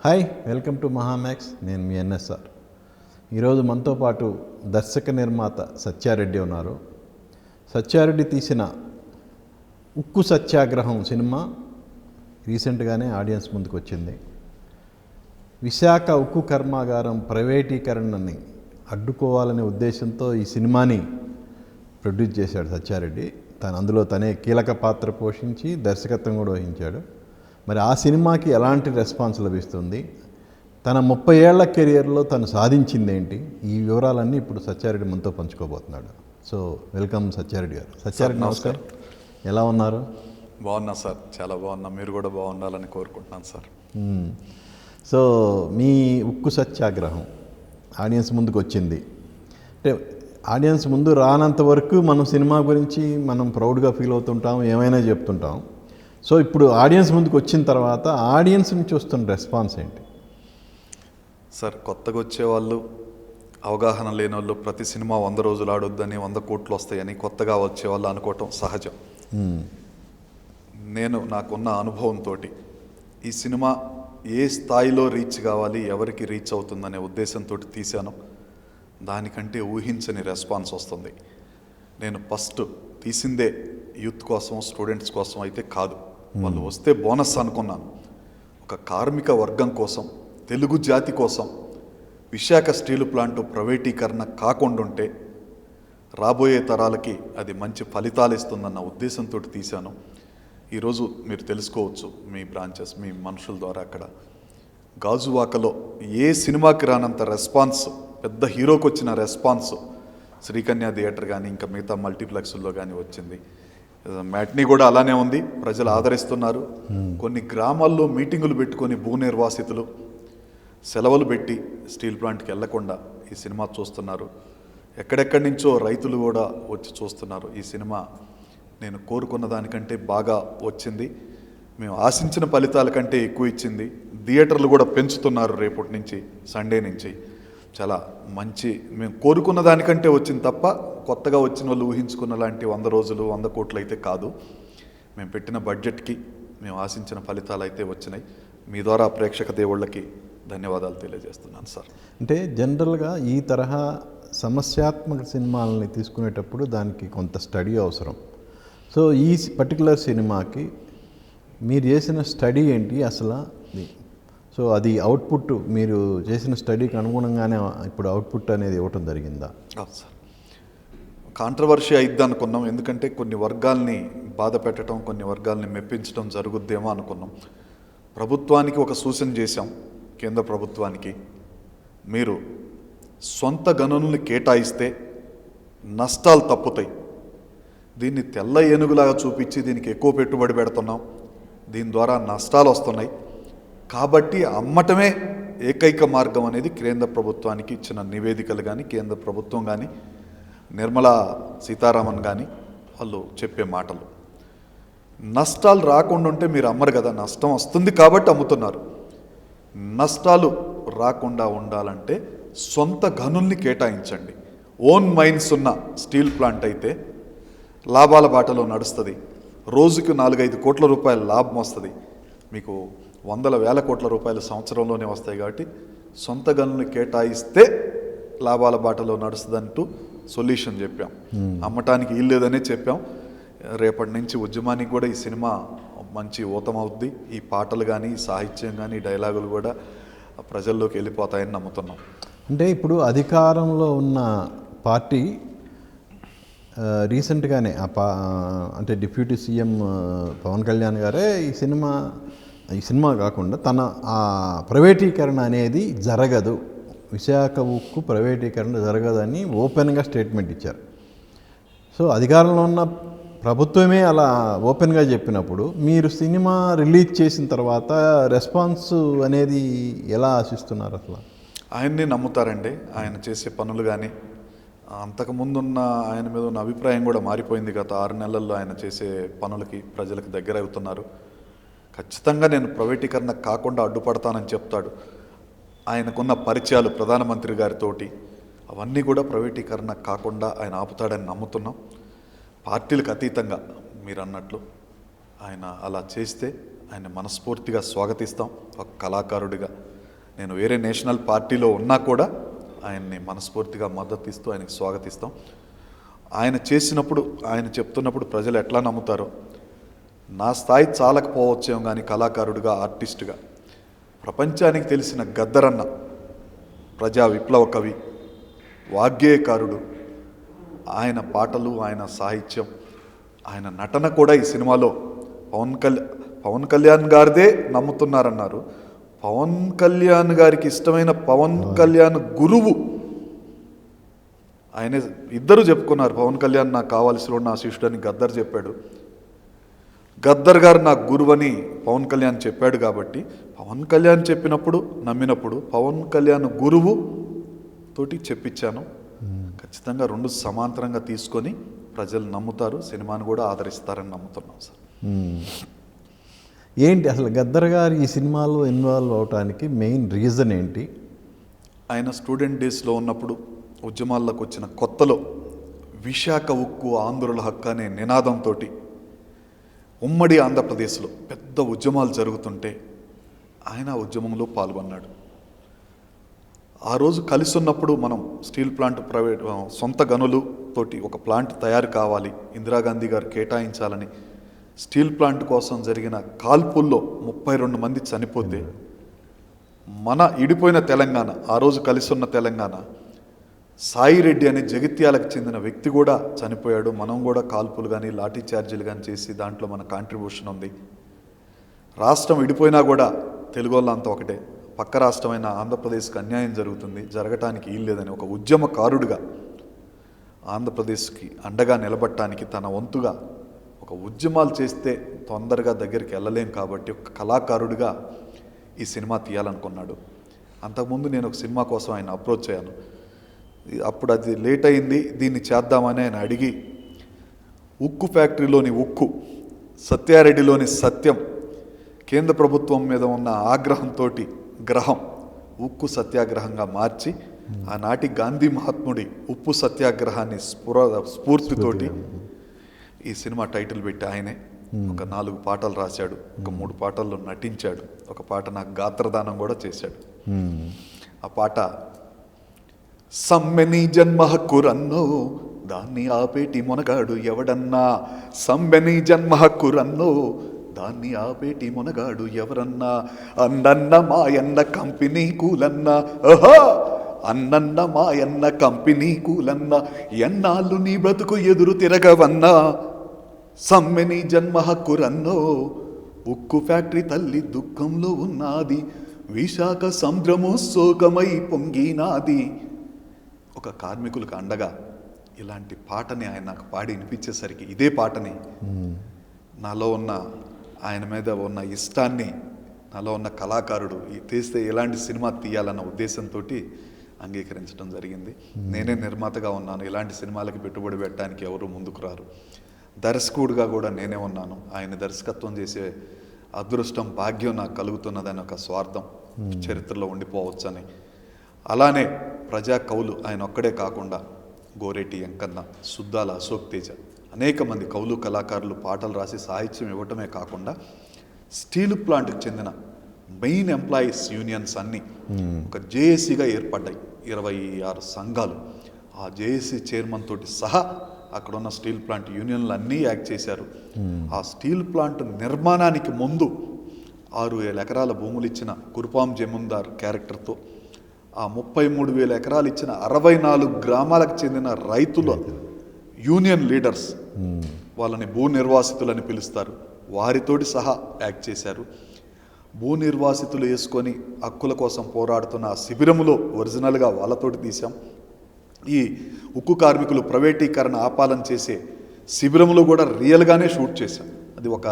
Hi, welcome to మహామ్యాక్స్. నేను మీ NSR. ఈరోజు మనతో పాటు దర్శక నిర్మాత సత్యారెడ్డి ఉన్నారు. సత్యారెడ్డి తీసిన ఉక్కు సత్యాగ్రహం సినిమా రీసెంట్గానే ఆడియన్స్ ముందుకు వచ్చింది. విశాఖ ఉక్కు కర్మాగారం ప్రైవేటీకరణని అడ్డుకోవాలనే ఉద్దేశంతో ఈ సినిమాని ప్రొడ్యూస్ చేశాడు సత్యారెడ్డి. అందులో తనే కీలక పాత్ర పోషించి దర్శకత్వం కూడా వహించాడు. మరి ఆ సినిమాకి ఎలాంటి రెస్పాన్స్ లభిస్తుంది, తన 30 ఏళ్ల కెరియర్లో తను సాధించింది ఏంటి, ఈ వివరాలన్నీ ఇప్పుడు సత్యారెడ్డి మనతో పంచుకోబోతున్నాడు. సో వెల్కమ్ సత్యారెడ్డి గారు. సత్యారెడ్డి నమస్కారం. ఎలా ఉన్నారు? బాగున్నా సార్, చాలా బాగున్నా. మీరు కూడా బాగుండాలని కోరుకుంటున్నాను సార్. సో మీ ఉక్కు సత్యాగ్రహం ఆడియన్స్ ముందుకు వచ్చింది. అంటే ఆడియన్స్ ముందు రానంత వరకు మనం సినిమా గురించి మనం ప్రౌడ్గా ఫీల్ అవుతుంటాం, ఏమైనా చెప్తుంటాం. సో ఇప్పుడు ఆడియన్స్ ముందుకు వచ్చిన తర్వాత ఆడియన్స్ నుంచి వస్తున్న రెస్పాన్స్ ఏంటి సార్? కొత్తగా వచ్చేవాళ్ళు, అవగాహన లేని వాళ్ళు ప్రతి సినిమా 100 రోజులు ఆడొద్దని 100 కోట్లు వస్తాయని కొత్తగా వచ్చేవాళ్ళు అనుకోవటం సహజం. నేను నాకున్న అనుభవంతో ఈ సినిమా ఏ స్థాయిలో రీచ్ కావాలి, ఎవరికి రీచ్ అవుతుందనే ఉద్దేశంతో తీశాను. దానికంటే ఊహించని రెస్పాన్స్ వస్తుంది. నేను ఫస్ట్ తీసిందే యూత్ కోసం, స్టూడెంట్స్ కోసం అయితే కాదు. వాళ్ళు వస్తే బోనస్ అనుకున్నాను. ఒక కార్మిక వర్గం కోసం, తెలుగు జాతి కోసం విశాఖ స్టీల్ ప్లాంట్ ప్రైవేటీకరణ కాకుండా ఉంటే రాబోయే తరాలకి అది మంచి ఫలితాలు ఇస్తుందన్న ఉద్దేశంతో తీశాను. ఈరోజు మీరు తెలుసుకోవచ్చు, మీ బ్రాంచెస్, మీ మనుషుల ద్వారా అక్కడ గాజువాకలో ఏ సినిమాకి రానంత రెస్పాన్స్, పెద్ద హీరోకి వచ్చిన రెస్పాన్స్ శ్రీకన్య థియేటర్ కానీ ఇంకా మిగతా మల్టీప్లెక్స్ల్లో కానీ వచ్చింది. మ్యాట్నీ కూడా అలానే ఉంది, ప్రజలు ఆదరిస్తున్నారు. కొన్ని గ్రామాల్లో మీటింగులు పెట్టుకొని భూ నిర్వాసితులు సెలవులు పెట్టి స్టీల్ ప్లాంట్కి వెళ్లకుండా ఈ సినిమా చూస్తున్నారు. ఎక్కడెక్కడి నుంచో రైతులు కూడా వచ్చి చూస్తున్నారు. ఈ సినిమా నేను కోరుకున్న దానికంటే బాగా వచ్చింది. మేము ఆశించిన ఫలితాల కంటే ఎక్కువ ఇచ్చింది. థియేటర్లు కూడా పెంచుతున్నారు రేపటి నుంచి, సండే నుంచి. చాలా మంచి, మేము కోరుకున్న దానికంటే వచ్చింది తప్ప కొత్తగా వచ్చిన వాళ్ళు ఊహించుకున్న లాంటి 100 రోజులు 100 కోట్లు అయితే కాదు. మేము పెట్టిన బడ్జెట్కి మేము ఆశించిన ఫలితాలు అయితే వచ్చినాయి. మీ ద్వారా ప్రేక్షక దేవుళ్ళకి ధన్యవాదాలు తెలియజేస్తున్నాను సార్. అంటే జనరల్గా ఈ తరహా సమస్యాత్మక సినిమాలని తీసుకునేటప్పుడు దానికి కొంత స్టడీ అవసరం. సో ఈ పర్టికులర్ సినిమాకి మీరు చేసిన స్టడీ ఏంటి అసలు? సో అది అవుట్పుట్, మీరు చేసిన స్టడీకి అనుగుణంగానే ఇప్పుడు అవుట్పుట్ అనేది ఇవ్వటం జరిగిందా? సార్, కాంట్రవర్షీ అయిద్ది అనుకున్నాం. ఎందుకంటే కొన్ని వర్గాల్ని బాధ పెట్టడం, కొన్ని వర్గాల్ని మెప్పించడం జరుగుద్దేమో అనుకున్నాం. ప్రభుత్వానికి ఒక సూచన చేశాం, కేంద్ర ప్రభుత్వానికి. మీరు సొంత గనుల్ని కేటాయిస్తే నష్టాలు తప్పుతాయి. దీన్ని తెల్ల ఏనుగులాగా చూపించి దీనికి ఎక్కువ పెట్టుబడి పెడుతున్నాం, దీని ద్వారా నష్టాలు వస్తున్నాయి. కాబట్టి అమ్మటమే ఏకైక మార్గం అనేది కేంద్ర ప్రభుత్వానికి ఇచ్చిన నివేదికలు కానీ, కేంద్ర ప్రభుత్వం కానీ, నిర్మలా సీతారామన్ కానీ వాళ్ళు చెప్పే మాటలు. నష్టాలు రాకుండా ఉంటే మీరు అమ్మరు కదా, నష్టం వస్తుంది కాబట్టి అమ్ముతున్నారు. నష్టాలు రాకుండా ఉండాలంటే సొంత గనుల్ని కేటాయించండి. ఓన్ మైన్స్ ఉన్న స్టీల్ ప్లాంట్ అయితే లాభాల బాటలో నడుస్తుంది. రోజుకు 4-5 కోట్ల రూపాయల లాభం వస్తుంది. మీకు 100,000 కోట్ల రూపాయలు సంవత్సరంలోనే వస్తాయి. కాబట్టి సొంత గనుల్ని కేటాయిస్తే లాభాల బాటలో నడుస్తుందంటూ సొల్యూషన్ చెప్పాం. అమ్మటానికి వీల్లేదనే చెప్పాం. రేపటి నుంచి ఉద్యమానికి కూడా ఈ సినిమా మంచి ఊతమవుద్ది. ఈ పాటలు కానీ, ఈ సాహిత్యం కానీ, ఈ డైలాగులు కూడా ప్రజల్లోకి వెళ్ళిపోతాయని నమ్ముతున్నాం. అంటే ఇప్పుడు అధికారంలో ఉన్న పార్టీ రీసెంట్గానే అంటే డిప్యూటీ సీఎం పవన్ కళ్యాణ్ గారే ఈ సినిమా కాకుండా తన ఆ ప్రైవేటీకరణ అనేది జరగదు, విశాఖ ఉక్కు ప్రైవేటీకరణ జరగదని ఓపెన్గా స్టేట్మెంట్ ఇచ్చారు. సో అధికారంలో ఉన్న ప్రభుత్వమే అలా ఓపెన్గా చెప్పినప్పుడు మీరు సినిమా రిలీజ్ చేసిన తర్వాత రెస్పాన్స్ అనేది ఎలా ఆశిస్తున్నారు అసలు? ఆయన్ని నమ్ముతారండి. ఆయన చేసే పనులు కానీ, అంతకుముందున్న ఆయన మీద ఉన్న అభిప్రాయం కూడా మారిపోయింది. గత 6 నెలల్లో ఆయన చేసే పనులకి ప్రజలకు దగ్గర అవుతున్నారు. ఖచ్చితంగా నేను ప్రైవేటీకరణ కాకుండా అడ్డుపడతానని చెప్తాడు. ఆయనకున్న పరిచయాలు ప్రధానమంత్రి గారితోటి అవన్నీ కూడా ప్రైవేటీకరణ కాకుండా ఆయన ఆపుతాడని నమ్ముతున్నాం. పార్టీలకు అతీతంగా మీరు అన్నట్లు ఆయన అలా చేస్తే ఆయన మనస్ఫూర్తిగా స్వాగతిస్తాం. ఒక కళాకారుడిగా నేను వేరే నేషనల్ పార్టీలో ఉన్నా కూడా ఆయన్ని మనస్ఫూర్తిగా మద్దతు ఇస్తూ ఆయనకి స్వాగతిస్తాం. ఆయన చేసినప్పుడు, ఆయన చెప్తున్నప్పుడు ప్రజలు ఎట్లా నమ్ముతారో, నా స్థాయి చాలకపోవచ్చేమో కానీ కళాకారుడిగా, ఆర్టిస్టుగా ప్రపంచానికి తెలిసిన గద్దరన్న ప్రజా విప్లవ కవి, వాగ్గేయకారుడు, ఆయన పాటలు, ఆయన సాహిత్యం, ఆయన నటన కూడా ఈ సినిమాలో పవన్ కళ్యాణ్ గారిదే నమ్ముతున్నారన్నారు. పవన్ కళ్యాణ్ గారికి ఇష్టమైన పవన్ కళ్యాణ్ గురువు ఆయనే, ఇద్దరు చెప్పుకున్నారు. పవన్ కళ్యాణ్ నాకు కావాల్సిన నా శిష్యుడని గద్దర్ చెప్పాడు, గద్దర్ గారు నాకు గురువని పవన్ కళ్యాణ్ చెప్పాడు. కాబట్టి పవన్ కళ్యాణ్ చెప్పినప్పుడు నమ్మినప్పుడు పవన్ కళ్యాణ్ గురువు తోటి చెప్పించాను. ఖచ్చితంగా రెండు సమాంతరంగా తీసుకొని ప్రజలు నమ్ముతారు, సినిమాను కూడా ఆదరిస్తారని నమ్ముతున్నాం సార్. ఏంటి అసలు గద్దర్ గారు ఈ సినిమాలో ఇన్వాల్వ్ అవడానికి మెయిన్ రీజన్ ఏంటి? ఆయన స్టూడెంట్ డేస్లో ఉన్నప్పుడు ఉద్యమాల్లోకి వచ్చిన కొత్తలో విశాఖ ఉక్కు ఆంధ్రుల హక్కు అనే నినాదంతో ఉమ్మడి ఆంధ్రప్రదేశ్లో పెద్ద ఉద్యమాలు జరుగుతుంటే ఆయన ఉద్యమంలో పాల్గొన్నాడు. ఆ రోజు కలిసి ఉన్నప్పుడు మనం స్టీల్ ప్లాంట్ ప్రైవేట్ సొంత గనులు తోటి ఒక ప్లాంట్ తయారు కావాలి, ఇందిరాగాంధీ గారు కేటాయించాలని స్టీల్ ప్లాంట్ కోసం జరిగిన కాల్పుల్లో 32 మంది చనిపోతే మన ఇడిపోయిన తెలంగాణ, ఆ రోజు కలిసి ఉన్న తెలంగాణ, సాయిరెడ్డి అనే జగిత్యాలకు చెందిన వ్యక్తి కూడా చనిపోయాడు. మనం కూడా కాల్పులు కానీ లాఠీ చార్జీలు కానీ చేసి దాంట్లో మన కాంట్రిబ్యూషన్ ఉంది. రాష్ట్రం విడిపోయినా కూడా తెలుగు వాళ్ళంతా ఒకటే, పక్క రాష్ట్రమైన ఆంధ్రప్రదేశ్కి అన్యాయం జరుగుతుంది, జరగటానికి వీల్లేదని ఒక ఉద్యమకారుడిగా ఆంధ్రప్రదేశ్కి అండగా నిలబడటానికి తన వంతుగా ఒక ఉద్యమాలు చేస్తే తొందరగా దగ్గరికి వెళ్ళలేం కాబట్టి ఒక కళాకారుడిగా ఈ సినిమా తీయాలనుకున్నాడు. అంతకుముందు నేను ఒక సినిమా కోసం ఆయన అప్రోచ్ అయ్యాను. అప్పుడు అది లేట్ అయింది, దీన్ని చేద్దామని ఆయన అడిగి ఉక్కు ఫ్యాక్టరీలోని ఉక్కు, సత్యారెడ్డిలోని సత్యం, కేంద్ర ప్రభుత్వం మీద ఉన్న ఆగ్రహంతో గ్రహం ఉక్కు సత్యాగ్రహంగా మార్చి ఆనాటి గాంధీ మహాత్ముడి ఉప్పు సత్యాగ్రహాన్ని స్ఫూర్తితోటి ఈ సినిమా టైటిల్ పెట్టి ఆయనే ఒక 4 పాటలు రాశాడు, ఒక 3 పాటల్లో నటించాడు, ఒక పాట నాకు గాత్రదానం కూడా చేశాడు. ఆ పాట సమ్మెని జన్మ హక్కురన్నో దాన్ని ఆపేటి మొనగాడు ఎవడన్నా, సమ్మెని జన్మ హక్కురన్నో దాన్ని ఆపేటి మొనగాడు ఎవరన్నా, అన్నన్న మాయన్న కంపెనీ కూలన్నా, ఓహో అన్నన్న మాయన్న కంపెనీ కూలన్నా, ఎన్నాళ్ళు నీ బ్రతుకు ఎదురు తిరగవన్నా, సమ్మెని జన్మ హక్కురన్నో ఉక్కు ఫ్యాక్టరీ తల్లి దుఃఖంలో ఉన్నది, విశాఖ సముద్రము శోకమై పొంగినాది. ఒక కార్మికులకు అండగా ఇలాంటి పాటని ఆయన నాకు పాడి వినిపించేసరికి ఇదే పాటని నాలో ఉన్న ఆయన మీద ఉన్న ఇష్టాన్ని, నాలో ఉన్న కళాకారుడు తీస్తే ఎలాంటి సినిమా తీయాలన్న ఉద్దేశంతో అంగీకరించడం జరిగింది. నేనే నిర్మాతగా ఉన్నాను, ఇలాంటి సినిమాలకి పెట్టుబడి పెట్టడానికి ఎవరు ముందుకు రారు. దర్శకుడిగా కూడా నేనే ఉన్నాను, ఆయన దర్శకత్వం చేసే అదృష్టం, భాగ్యం నాకు కలుగుతున్నదని ఒక స్వార్థం చరిత్రలో ఉండిపోవచ్చని. అలానే ప్రజా కవులు ఆయన ఒక్కడే కాకుండా గోరేటి వెంకన్న, సుద్దాల అశోక్ తేజ, అనేక మంది కవులు కళాకారులు పాటలు రాసి సాహిత్యం ఇవ్వటమే కాకుండా స్టీల్ ప్లాంట్కి చెందిన మెయిన్ ఎంప్లాయీస్ యూనియన్స్ అన్నీ ఒక జేఏసీగా ఏర్పడ్డాయి, 26 సంఘాలు. ఆ జేఏసీ చైర్మన్ తోటి సహా అక్కడ ఉన్న స్టీల్ ప్లాంట్ యూనియన్లు అన్నీ యాక్ట్ చేశారు. ఆ స్టీల్ ప్లాంట్ నిర్మాణానికి ముందు 6,000 ఎకరాల భూములు ఇచ్చిన కురుపాం జమీందార్ క్యారెక్టర్తో ఆ 33,000 ఎకరాలు ఇచ్చిన 64 గ్రామాలకు చెందిన రైతుల యూనియన్ లీడర్స్, వాళ్ళని భూ నిర్వాసితులని పిలుస్తారు, వారితోటి సహా యాక్ట్ చేశారు. భూ నిర్వాసితులు వేసుకొని హక్కుల కోసం పోరాడుతున్న ఆ శిబిరములో ఒరిజినల్గా వాళ్ళతోటి తీసాం. ఈ ఉక్కు కార్మికులు ప్రైవేటీకరణ ఆపాలని చేసే శిబిరంలో కూడా రియల్గానే షూట్ చేశాం. అది ఒక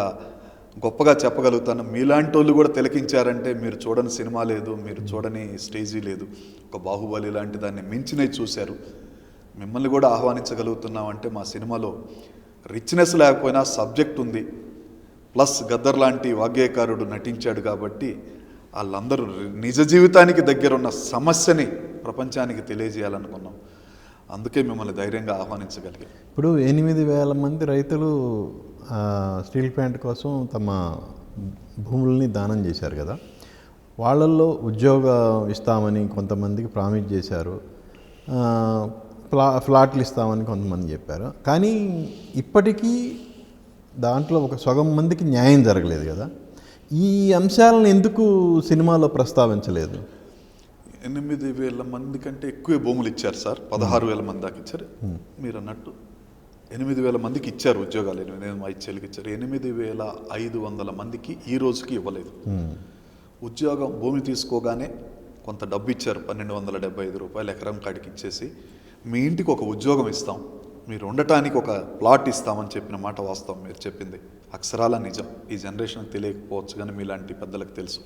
గొప్పగా చెప్పగలుగుతాను. మీలాంటి వాళ్ళు కూడా తిలకించారంటే మీరు చూడని సినిమా లేదు, మీరు చూడని స్టేజీ లేదు. ఒక బాహుబలి లాంటి దాన్ని మించినవి చూశారు. మిమ్మల్ని కూడా ఆహ్వానించగలుగుతున్నామంటే మా సినిమాలో రిచ్నెస్ లేకపోయినా సబ్జెక్ట్ ఉంది, ప్లస్ గద్దర్ లాంటి వాగ్గేయకారుడు నటించాడు కాబట్టి వాళ్ళందరూ నిజ జీవితానికి దగ్గరున్న సమస్యని ప్రపంచానికి తెలియజేయాలనుకున్నాం. అందుకే మిమ్మల్ని ధైర్యంగా ఆహ్వానించగలిగాం. ఇప్పుడు 8,000 మంది రైతులు స్టీల్ ప్లాంట్ కోసం తమ భూముల్ని దానం చేశారు కదా. వాళ్ళల్లో ఉద్యోగం ఇస్తామని కొంతమందికి ప్రామిస్ చేశారు, ఫ్లాట్లు ఇస్తామని కొంతమంది చెప్పారు. కానీ ఇప్పటికీ దాంట్లో ఒక సగం మందికి న్యాయం జరగలేదు కదా. ఈ అంశాలను ఎందుకు సినిమాలో ప్రస్తావించలేదు? 8,000 మంది కంటే ఎక్కువ భూములు ఇచ్చారు సార్. 16,000 మంది దాకా ఇచ్చారు. మీరు అన్నట్టు 8,000 మందికి ఇచ్చారు ఉద్యోగాలు. నేను మా చెల్లికి ఇచ్చారు. 8,500 మందికి ఈ రోజుకి ఇవ్వలేదు. ఉద్యోగం భూమి తీసుకోగానే కొంత డబ్బు ఇచ్చారు, 1,275 రూపాయలు ఎకరం కాడికి ఇచ్చేసి మీ ఇంటికి ఒక ఉద్యోగం ఇస్తాం, మీరు ఉండటానికి ఒక ప్లాట్ ఇస్తామని చెప్పిన మాట వాస్తవం. మీరు చెప్పింది అక్షరాల నిజం. ఈ జనరేషన్కి తెలియకపోవచ్చు కానీ మీలాంటి పెద్దలకు తెలుసు.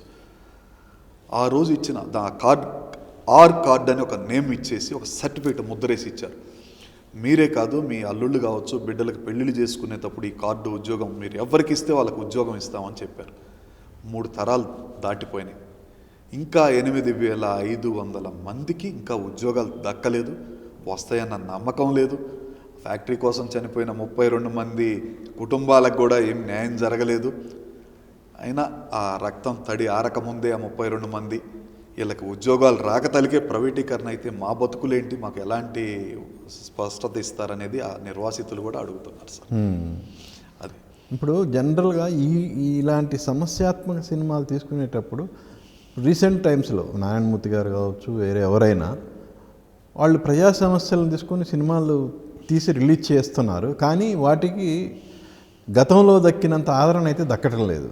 ఆ రోజు ఇచ్చిన కార్డ్ అని ఒక నేమ్ ఇచ్చేసి ఒక సర్టిఫికేట్ ముద్రేసి ఇచ్చారు. మీరే కాదు, మీ అల్లుళ్ళు కావచ్చు, బిడ్డలకు పెళ్ళిళ్ళు చేసుకునేటప్పుడు ఈ కార్డు ఉద్యోగం మీరు ఎవరికి ఇస్తే వాళ్ళకు ఉద్యోగం ఇస్తామని చెప్పారు. 3 తరాలు దాటిపోయినాయి. ఇంకా 8,500 మందికి ఇంకా ఉద్యోగాలు దక్కలేదు, వస్తాయన్న నమ్మకం లేదు. ఫ్యాక్టరీ కోసం చనిపోయిన 32 మంది కుటుంబాలకు కూడా ఏం న్యాయం జరగలేదు. అయినా ఆ రక్తం తడి ఆరకముందే ఆ 32 మంది వీళ్ళకి ఉద్యోగాలు రాకతలికే ప్రైవేటీకరణ అయితే మా బతుకులేంటి, మాకు ఎలాంటి స్పష్టత ఇస్తారనేది ఆ నిర్వాసితులు కూడా అడుగుతున్నారు సార్. అది ఇప్పుడు జనరల్గా ఇలాంటి సమస్యాత్మక సినిమాలు తీసుకునేటప్పుడు రీసెంట్ టైమ్స్లో నారాయణమూర్తి గారు కావచ్చు, వేరే ఎవరైనా వాళ్ళు ప్రజా సమస్యలను తీసుకొని సినిమాలు తీసి రిలీజ్ చేస్తున్నారు. కానీ వాటికి గతంలో దక్కినంత ఆదరణ అయితే దక్కటం లేదు.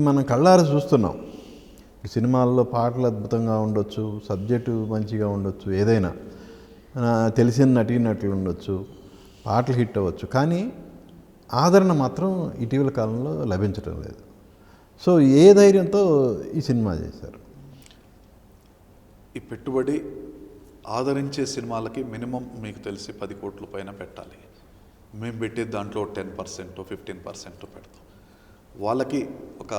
మనం కళ్ళారా చూస్తున్నాం. సినిమాల్లో పాటలు అద్భుతంగా ఉండొచ్చు, సబ్జెక్టు మంచిగా ఉండొచ్చు, ఏదైనా తెలిసిన నటీనటులు ఉండొచ్చు, పాటలు హిట్ అవ్వచ్చు, కానీ ఆదరణ మాత్రం ఇటీవల కాలంలో లభించడం లేదు. సో ఏ ధైర్యంతో ఈ సినిమా చేశారు? ఈ పెట్టుబడి ఆదరించే సినిమాలకి మినిమం మీకు తెలిసి 10 కోట్ల పైన పెట్టాలి. మేము పెట్టే దాంట్లో 10%, 15% పెడతాం. వాళ్ళకి ఒక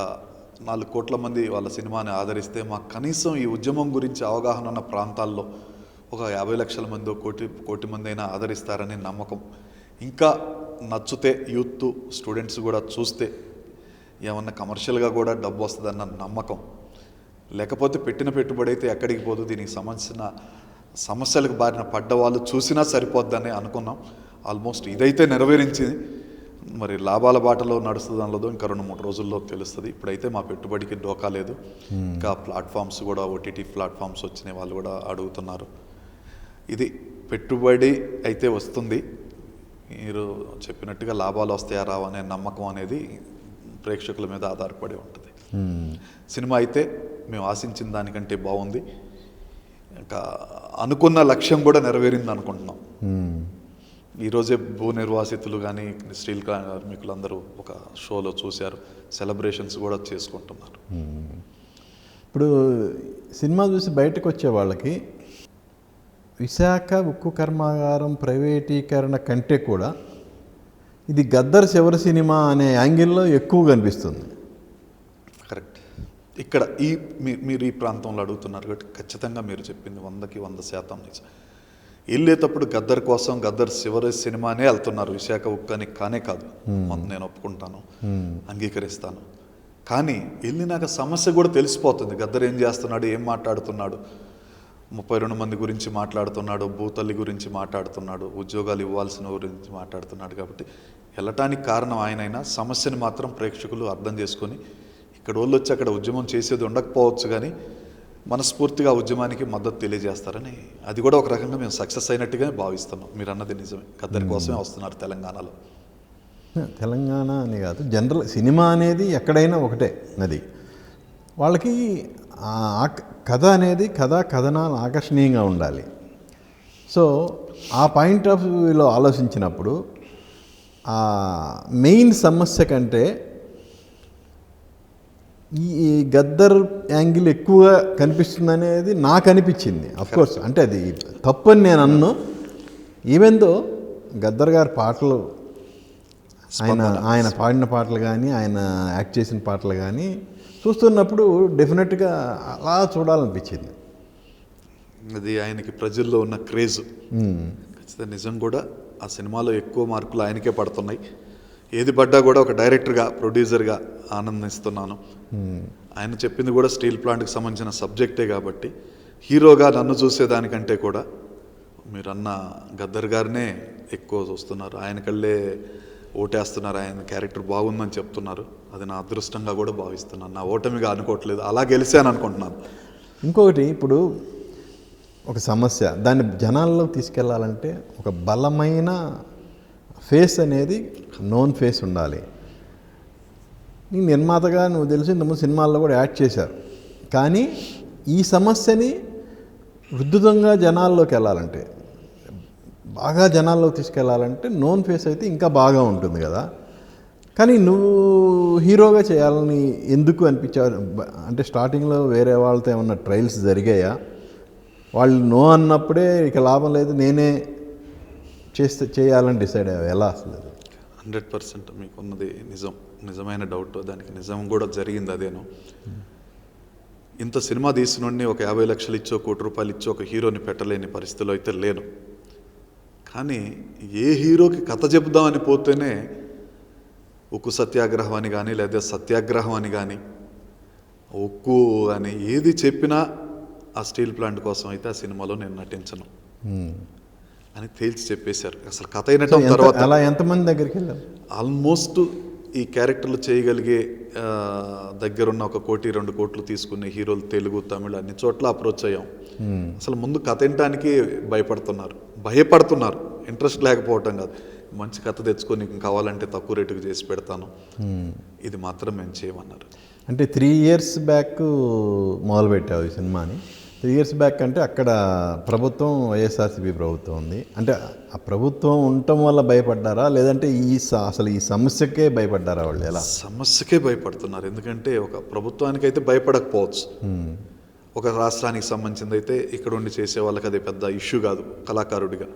4 కోట్ల మంది వాళ్ళ సినిమాని ఆదరిస్తే మాకు కనీసం ఈ ఉద్యమం గురించి అవగాహన ఉన్న ప్రాంతాల్లో ఒక 50 లక్షల మంది, కోటి మంది అయినా ఆదరిస్తారని నమ్మకం. ఇంకా నచ్చితే యూత్ స్టూడెంట్స్ కూడా చూస్తే ఏమన్నా కమర్షియల్గా కూడా డబ్బు వస్తుందన్న నమ్మకం. లేకపోతే పెట్టిన పెట్టుబడి అయితే ఎక్కడికి పోదు. దీనికి సంబంధించిన సమస్యలకు బారిన పడ్డ వాళ్ళు చూసినా సరిపోద్దని అనుకున్నాం. ఆల్మోస్ట్ ఇదైతే నెరవేరించింది. మరి లాభాల బాటలో నడుస్తుందో లేదో ఇంకా 2-3 రోజుల్లో తెలుస్తుంది. ఇప్పుడైతే మా పెట్టుబడికి డోకా లేదు. ఇంకా ప్లాట్ఫామ్స్ కూడా, ఓటీటీ ప్లాట్ఫామ్స్ వచ్చినాయి, వాళ్ళు కూడా అడుగుతున్నారు. ఇది పెట్టుబడి అయితే వస్తుంది. మీరు చెప్పినట్టుగా లాభాలు వస్తాయా రావా అనే నమ్మకం అనేది ప్రేక్షకుల మీద ఆధారపడి ఉంటుంది. సినిమా అయితే మేము ఆశించిన దానికంటే బాగుంది. ఇంకా అనుకున్న లక్ష్యం కూడా నెరవేరింది అనుకుంటున్నాం. ఈరోజే భూ నిర్వాసితులు కానీ స్టీల్ కార్మికులందరూ ఒక షోలో చూశారు, సెలబ్రేషన్స్ కూడా చేసుకుంటున్నారు. ఇప్పుడు సినిమా చూసి బయటకు వచ్చే వాళ్ళకి విశాఖ ఉక్కు కర్మాగారం ప్రైవేటీకరణ కంటే కూడా ఇది గద్దర్ చివరి సినిమా అనే యాంగిల్లో ఎక్కువ కనిపిస్తుంది. కరెక్ట్. ఇక్కడ మీరు ఈ ప్రాంతంలో అడుగుతున్నారు కాబట్టి ఖచ్చితంగా మీరు చెప్పింది 100కి 100% నిజం. వెళ్ళేటప్పుడు గద్దర్ కోసం, గద్దర్ చివరి సినిమానే వెళ్తున్నారు. విశాఖ ఉక్కని కానే కాదు, నేను ఒప్పుకుంటాను, అంగీకరిస్తాను. కానీ వెళ్ళినాక సమస్య కూడా తెలిసిపోతుంది. గద్దర్ ఏం చేస్తున్నాడు, ఏం మాట్లాడుతున్నాడు, 32 మంది గురించి మాట్లాడుతున్నాడు, భూతల్లి గురించి మాట్లాడుతున్నాడు, ఉద్యోగాలు ఇవ్వాల్సిన గురించి మాట్లాడుతున్నాడు. కాబట్టి వెళ్ళటానికి కారణం ఆయనైనా సమస్యని మాత్రం ప్రేక్షకులు అర్థం చేసుకొని ఇక్కడ వాళ్ళు వచ్చి అక్కడ ఉద్యమం చేసేది ఉండకపోవచ్చు, కానీ మనస్ఫూర్తిగా ఉద్యమానికి మద్దతు తెలియజేస్తారని, అది కూడా ఒక రకంగా మేము సక్సెస్ అయినట్టుగానే భావిస్తున్నాం. మీరు అన్నది నిజమే, గద్దరి కోసమే వస్తున్నారు తెలంగాణలో. తెలంగాణ అని కాదు, జనరల్ సినిమా అనేది ఎక్కడైనా ఒకటే. అది వాళ్ళకి కథ అనేది కథనాలు ఆకర్షణీయంగా ఉండాలి. సో ఆ పాయింట్ ఆఫ్ వ్యూలో ఆలోచించినప్పుడు ఆ మెయిన్ సమస్య కంటే ఈ గద్దర్ యాంగిల్ ఎక్కువగా కనిపిస్తుంది అనేది నాకు అనిపించింది. అఫ్కోర్స్ అంటే అది తప్పని నేను అన్ను. ఈవెందో గద్దర్ గారి పాటలు, ఆయన పాడిన పాటలు కానీ, ఆయన యాక్ట్ చేసిన పాటలు కానీ చూస్తున్నప్పుడు డెఫినెట్గా అలా చూడాలనిపించింది. అది ఆయనకి ప్రజల్లో ఉన్న క్రేజ్ ఖచ్చితంగా నిజం. కూడా ఆ సినిమాలో ఎక్కువ మార్కులు ఆయనకే పడుతున్నాయి. ఏది పడ్డా కూడా ఒక డైరెక్టర్గా, ప్రొడ్యూసర్గా ఆనందిస్తున్నాను. ఆయన చెప్పింది కూడా స్టీల్ ప్లాంట్కి సంబంధించిన సబ్జెక్టే కాబట్టి హీరోగా నన్ను చూసేదానికంటే కూడా మీరన్న గద్దర్ గారినే ఎక్కువ చూస్తున్నారు, ఆయన కళ్ళే ఓటేస్తున్నారు, ఆయన క్యారెక్టర్ బాగుందని చెప్తున్నారు. అది నా అదృష్టంగా కూడా భావిస్తున్నాను, నా ఓటమిగా అనుకోవట్లేదు, అలా గెలిచాను అనుకుంటున్నాను. ఇంకొకటి, ఇప్పుడు ఒక సమస్య దాన్ని జనాల్లో తీసుకెళ్లాలంటే ఒక బలమైన ఫేస్ అనేది, నోన్ ఫేస్ ఉండాలి. నీ నిర్మాతగా నువ్వు తెలిసి ఇంతకుముందు సినిమాల్లో కూడా యాక్ట్ చేశారు, కానీ ఈ సమస్యని ఉధృతంగా జనాల్లోకి వెళ్ళాలంటే, బాగా జనాల్లోకి తీసుకెళ్లాలంటే నోన్ ఫేస్ అయితే ఇంకా బాగా ఉంటుంది కదా. కానీ నువ్వు హీరోగా చేయాలని ఎందుకు అనిపించావు? అంటే స్టార్టింగ్లో వేరే వాళ్ళతో ఏమన్నా ట్రయల్స్ జరిగాయా? వాళ్ళు నో అన్నప్పుడే ఇక లాభం లేదు నేనే చేయాలని డిసైడ్ అయ్యావు, ఎలా అసలు? 100% మీకున్నది నిజమైన డౌట్, దానికి నిజం కూడా జరిగింది అదేను. ఇంత సినిమా తీసినోడిని ఒక 50 లక్షలు ఇచ్చో, ₹1 కోటి ఇచ్చో ఒక హీరోని పెట్టలేని పరిస్థితిలో అయితే లేను. కానీ ఏ హీరోకి కథ చెబుదామని పోతేనే ఉక్కు సత్యాగ్రహం అని కానీ, లేదా సత్యాగ్రహం అని కానీ, ఉక్కు అని ఏది చెప్పినా ఆ స్టీల్ ప్లాంట్ కోసం అయితే ఆ సినిమాలో నేను నటించను అని తేల్చి చెప్పేశారు. అసలు కథ అయినట్టు తర్వాత అలా ఎంతమంది దగ్గరికి వెళ్ళారు? ఆల్మోస్ట్ ఈ క్యారెక్టర్లు చేయగలిగే దగ్గరున్న 1 కోటి 2 కోట్లు తీసుకునే హీరోలు తెలుగు, తమిళ అన్ని చోట్ల అప్రోచ్ అయ్యాం. అసలు ముందు కథ వినటానికి భయపడుతున్నారు, ఇంట్రెస్ట్ లేకపోవటం కాదు. మంచి కథ తెచ్చుకొని కావాలంటే తక్కువ రేటుకి చేసి పెడతాను, ఇది మాత్రం మేము చేయమన్నారు. అంటే 3 years బ్యాక్ మొదలుపెట్టావు ఈ సినిమాని. 3 years బ్యాక్ అంటే అక్కడ ప్రభుత్వం వైఎస్ఆర్సీపీ ప్రభుత్వం ఉంది. అంటే ఆ ప్రభుత్వం ఉండటం వల్ల భయపడ్డారా, లేదంటే అసలు ఈ సమస్యకే భయపడ్డారా వాళ్ళు? ఎలా? సమస్యకే భయపడుతున్నారు. ఎందుకంటే ఒక ప్రభుత్వానికైతే భయపడకపోవచ్చు, ఒక రాష్ట్రానికి సంబంధించింది అయితే ఇక్కడ ఉండి చేసే వాళ్ళకి అది పెద్ద ఇష్యూ కాదు కళాకారుడిగా.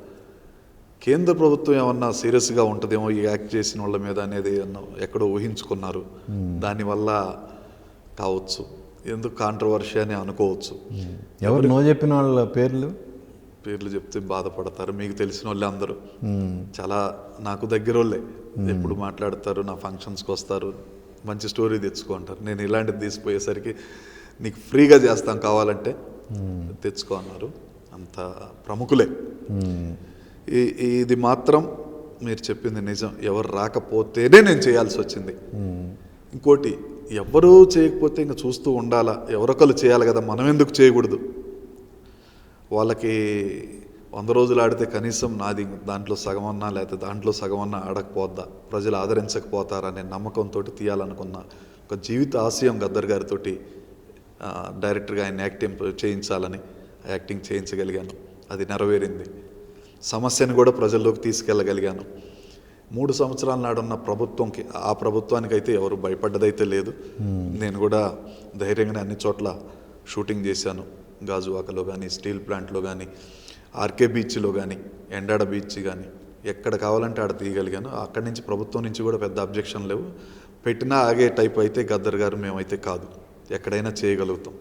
కేంద్ర ప్రభుత్వం ఏమన్నా సీరియస్గా ఉంటుందేమో ఈ యాక్ట్ చేసిన వాళ్ళ మీద అనేది ఎక్కడో ఊహించుకున్నారు, దానివల్ల కావచ్చు, ఎందుకు కాంట్రవర్షి అని అనుకోవచ్చు. ఎవరు నో చెప్పిన వాళ్ళ పేర్లు చెప్తే బాధపడతారు. మీకు తెలిసిన వాళ్ళే అందరూ చాలా నాకు దగ్గర వాళ్ళే, ఎప్పుడు మాట్లాడతారు, నా ఫంక్షన్స్కి వస్తారు, మంచి స్టోరీ తెచ్చుకుంటారు. నేను ఇలాంటిది తీసిపోయేసరికి నీకు ఫ్రీగా చేస్తాం కావాలంటే తెచ్చుకో అన్నారు, అంత ప్రముఖులే. ఇది మాత్రం మీరు చెప్పింది నిజం, ఎవరు రాకపోతేనే నేను చేయాల్సి వచ్చింది. ఇంకోటి, ఎవరూ చేయకపోతే ఇంకా చూస్తూ ఉండాలా, ఎవరొకరు చేయాలి కదా, మనం ఎందుకు చేయకూడదు? వాళ్ళకి 100 రోజులు ఆడితే కనీసం నాది దాంట్లో సగమన్నా లేకపోతే దాంట్లో సగమన్నా ఆడకపోద్దా, ప్రజలు ఆదరించకపోతారనే నమ్మకంతో తీయాలనుకున్న ఒక జీవిత ఆశయం గద్దర్ గారితో డైరెక్టర్గా ఆయన యాక్టింగ్ చేయించాలని యాక్టింగ్ చేయించగలిగాను, అది నెరవేరింది. సమస్యను కూడా ప్రజల్లోకి తీసుకెళ్ళగలిగాను. 3 సంవత్సరాల నాడున్న ఆ ప్రభుత్వానికైతే ఎవరు భయపడ్డదైతే లేదు. నేను కూడా ధైర్యంగానే అన్ని చోట్ల షూటింగ్ చేశాను, గాజువాకలో కానీ, స్టీల్ ప్లాంట్లో కానీ, ఆర్కే బీచ్లో కానీ, ఎండాడ బీచ్ కానీ, ఎక్కడ కావాలంటే ఆడ తీయగలిగాను. అక్కడి నుంచి ప్రభుత్వం నుంచి కూడా పెద్ద అబ్జెక్షన్ లేవు. పెట్టినా ఆగే టైప్ అయితే గద్దర్ గారు మేమైతే కాదు, ఎక్కడైనా చేయగలుగుతాం.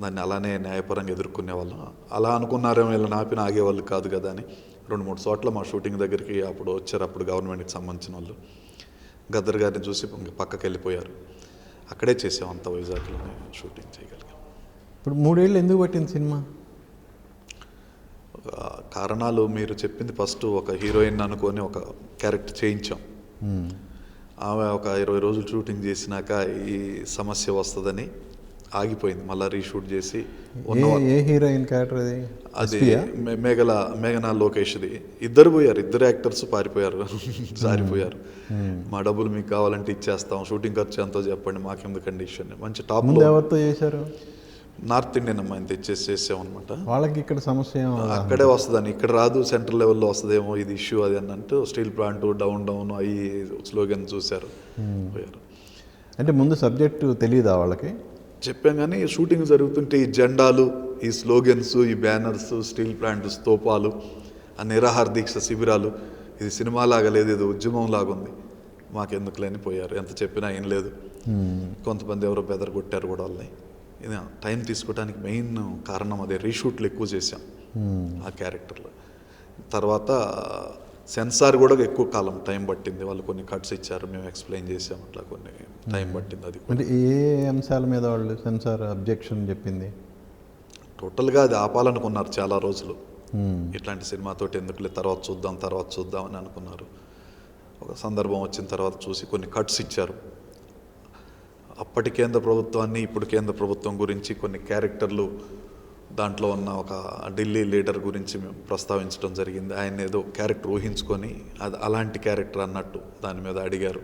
దాన్ని అలానే న్యాయపరంగా ఎదుర్కొనేవాళ్ళం. అలా అనుకున్నారేమో వీళ్ళని ఆపిన ఆగేవాళ్ళు కాదు కదా అని 2-3 చోట్ల మా షూటింగ్ దగ్గరికి అప్పుడు వచ్చారు, అప్పుడు గవర్నమెంట్కి సంబంధించిన వాళ్ళు. గద్దర్ గారిని చూసి పక్కకి వెళ్ళిపోయారు. అక్కడే చేసాం, అంత వైజాగ్లోనే షూటింగ్ చేయగలిగాం. ఇప్పుడు 3 ఏళ్ళు ఎందుకు పట్టింది సినిమా? కారణాలు మీరు చెప్పింది. ఫస్ట్ ఒక హీరోయిన్ అనుకొని ఒక క్యారెక్టర్ చేయించాం. ఆమె ఒక 20 రోజులు షూటింగ్ చేసినాక ఈ సమస్య వస్తుందని ఆగిపోయింది. మళ్ళీ రీషూట్ చేసి ఏ హీరోయిన్ క్యారెక్టర్ అది మేఘనా లోకేష్ది. ఇద్దరు యాక్టర్స్ పారిపోయారు, జారిపోయారు. మా డబ్బులు మీకు కావాలంటే ఇచ్చేస్తాం, షూటింగ్ ఖర్చు ఎంతో చెప్పండి, మాకెందు కండిషన్. మంచి టాప్ ఎవరితో చేశారు? నార్త్ ఇండియన్ అమ్మాయిని తెచ్చేసి చేసామన్నమాట. వాళ్ళకి ఇక్కడ సమస్య అక్కడే వస్తుందని, ఇక్కడ రాదు, సెంట్రల్ లెవెల్లో వస్తుందేమో ఇది ఇష్యూ అది అన్నట్టు స్టీల్ ప్లాంట్ డౌన్ అయ్యి స్లోగన్ చూశారు, పోయారు. అంటే ముందు సబ్జెక్టు తెలియదా వాళ్ళకి? చెప్పాం, కానీ షూటింగ్ జరుగుతుంటే ఈ జెండాలు, ఈ స్లోగన్స్, ఈ బ్యానర్స్, స్టీల్ ప్లాంట్ స్తూపాలు, ఆ నిరాహార దీక్ష శిబిరాలు, ఇది సినిమాలాగా లేదు, ఇది ఉద్యమం లాగా ఉంది, మాకెందుకు లేని పోయారు. ఎంత చెప్పినా ఏం లేదు. కొంతమంది ఎవరో బెదరగొట్టారు కూడా వాళ్ళని. ఇది టైం తీసుకోవడానికి మెయిన్ కారణం అదే. రీషూట్లు ఎక్కువ చేశాం ఆ క్యారెక్టర్లో. తర్వాత సెన్సార్ కూడా ఎక్కువ కాలం టైం పట్టింది. వాళ్ళు కొన్ని కట్స్ ఇచ్చారు, మేము ఎక్స్ప్లెయిన్ చేసాం, అట్లా కొన్ని టైం పట్టింది. అది అంటే ఏ అంశాల మీద వాళ్ళు సెన్సార్ అబ్జెక్షన్ చెప్పింది? టోటల్గా అది ఆపాలనుకున్నారు చాలా రోజులు. ఇట్లాంటి సినిమాతోటి ఎందుకులే, తర్వాత చూద్దాం అని అనుకున్నారు. ఒక సందర్భం వచ్చిన తర్వాత చూసి కొన్ని కట్స్ ఇచ్చారు. అప్పటి కేంద్ర ప్రభుత్వాన్ని ఇప్పుడు కేంద్ర ప్రభుత్వం గురించి కొన్ని క్యారెక్టర్లు, దాంట్లో ఉన్న ఒక ఢిల్లీ లీడర్ గురించి మేము ప్రస్తావించడం జరిగింది. ఆయన ఏదో క్యారెక్టర్ ఊహించుకొని అది అలాంటి క్యారెక్టర్ అన్నట్టు దాని మీద అడిగారు.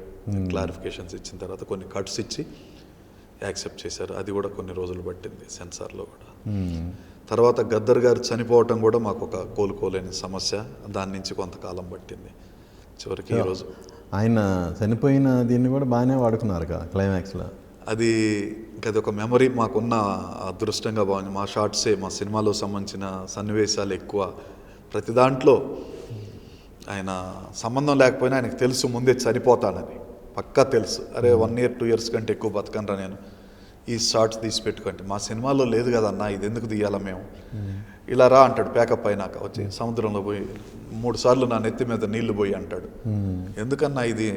క్లారిఫికేషన్స్ ఇచ్చిన తర్వాత కొన్ని కట్స్ ఇచ్చి యాక్సెప్ట్ చేశారు. అది కూడా కొన్ని రోజులు పట్టింది సెన్సార్లో కూడా. తర్వాత గద్దర్ గారు చనిపోవటం కూడా మాకు ఒక కోలుకోలేని సమస్య. దాని నుంచి కొంతకాలం పట్టింది. చివరికి ఈరోజు ఆయన చనిపోయిన దీన్ని కూడా బాగానే వాడుకున్నారు కదా క్లైమాక్స్లో. అది ఒక మెమరీ మాకున్న అదృష్టంగా బాగుంది. మా షార్ట్సే, మా సినిమాలో సంబంధించిన సన్నివేశాలు ఎక్కువ. ప్రతి దాంట్లో ఆయన సంబంధం లేకపోయినా ఆయనకు తెలుసు ముందే చనిపోతానని, పక్కా తెలుసు. అరే 1 year 2 years కంటే ఎక్కువ బతకనరా నేను, ఈ షార్ట్స్ తీసి పెట్టుకుంటే. మా సినిమాలో లేదు కదన్నా, ఇది ఎందుకు తీయాలా మేము, ఇలా రా అంటాడు. ప్యాకప్ అయినాక వచ్చి సముద్రంలో పోయి 3 సార్లు నా నెత్తి మీద నీళ్లు పోయి అంటాడు. ఎందుకన్నా ఇది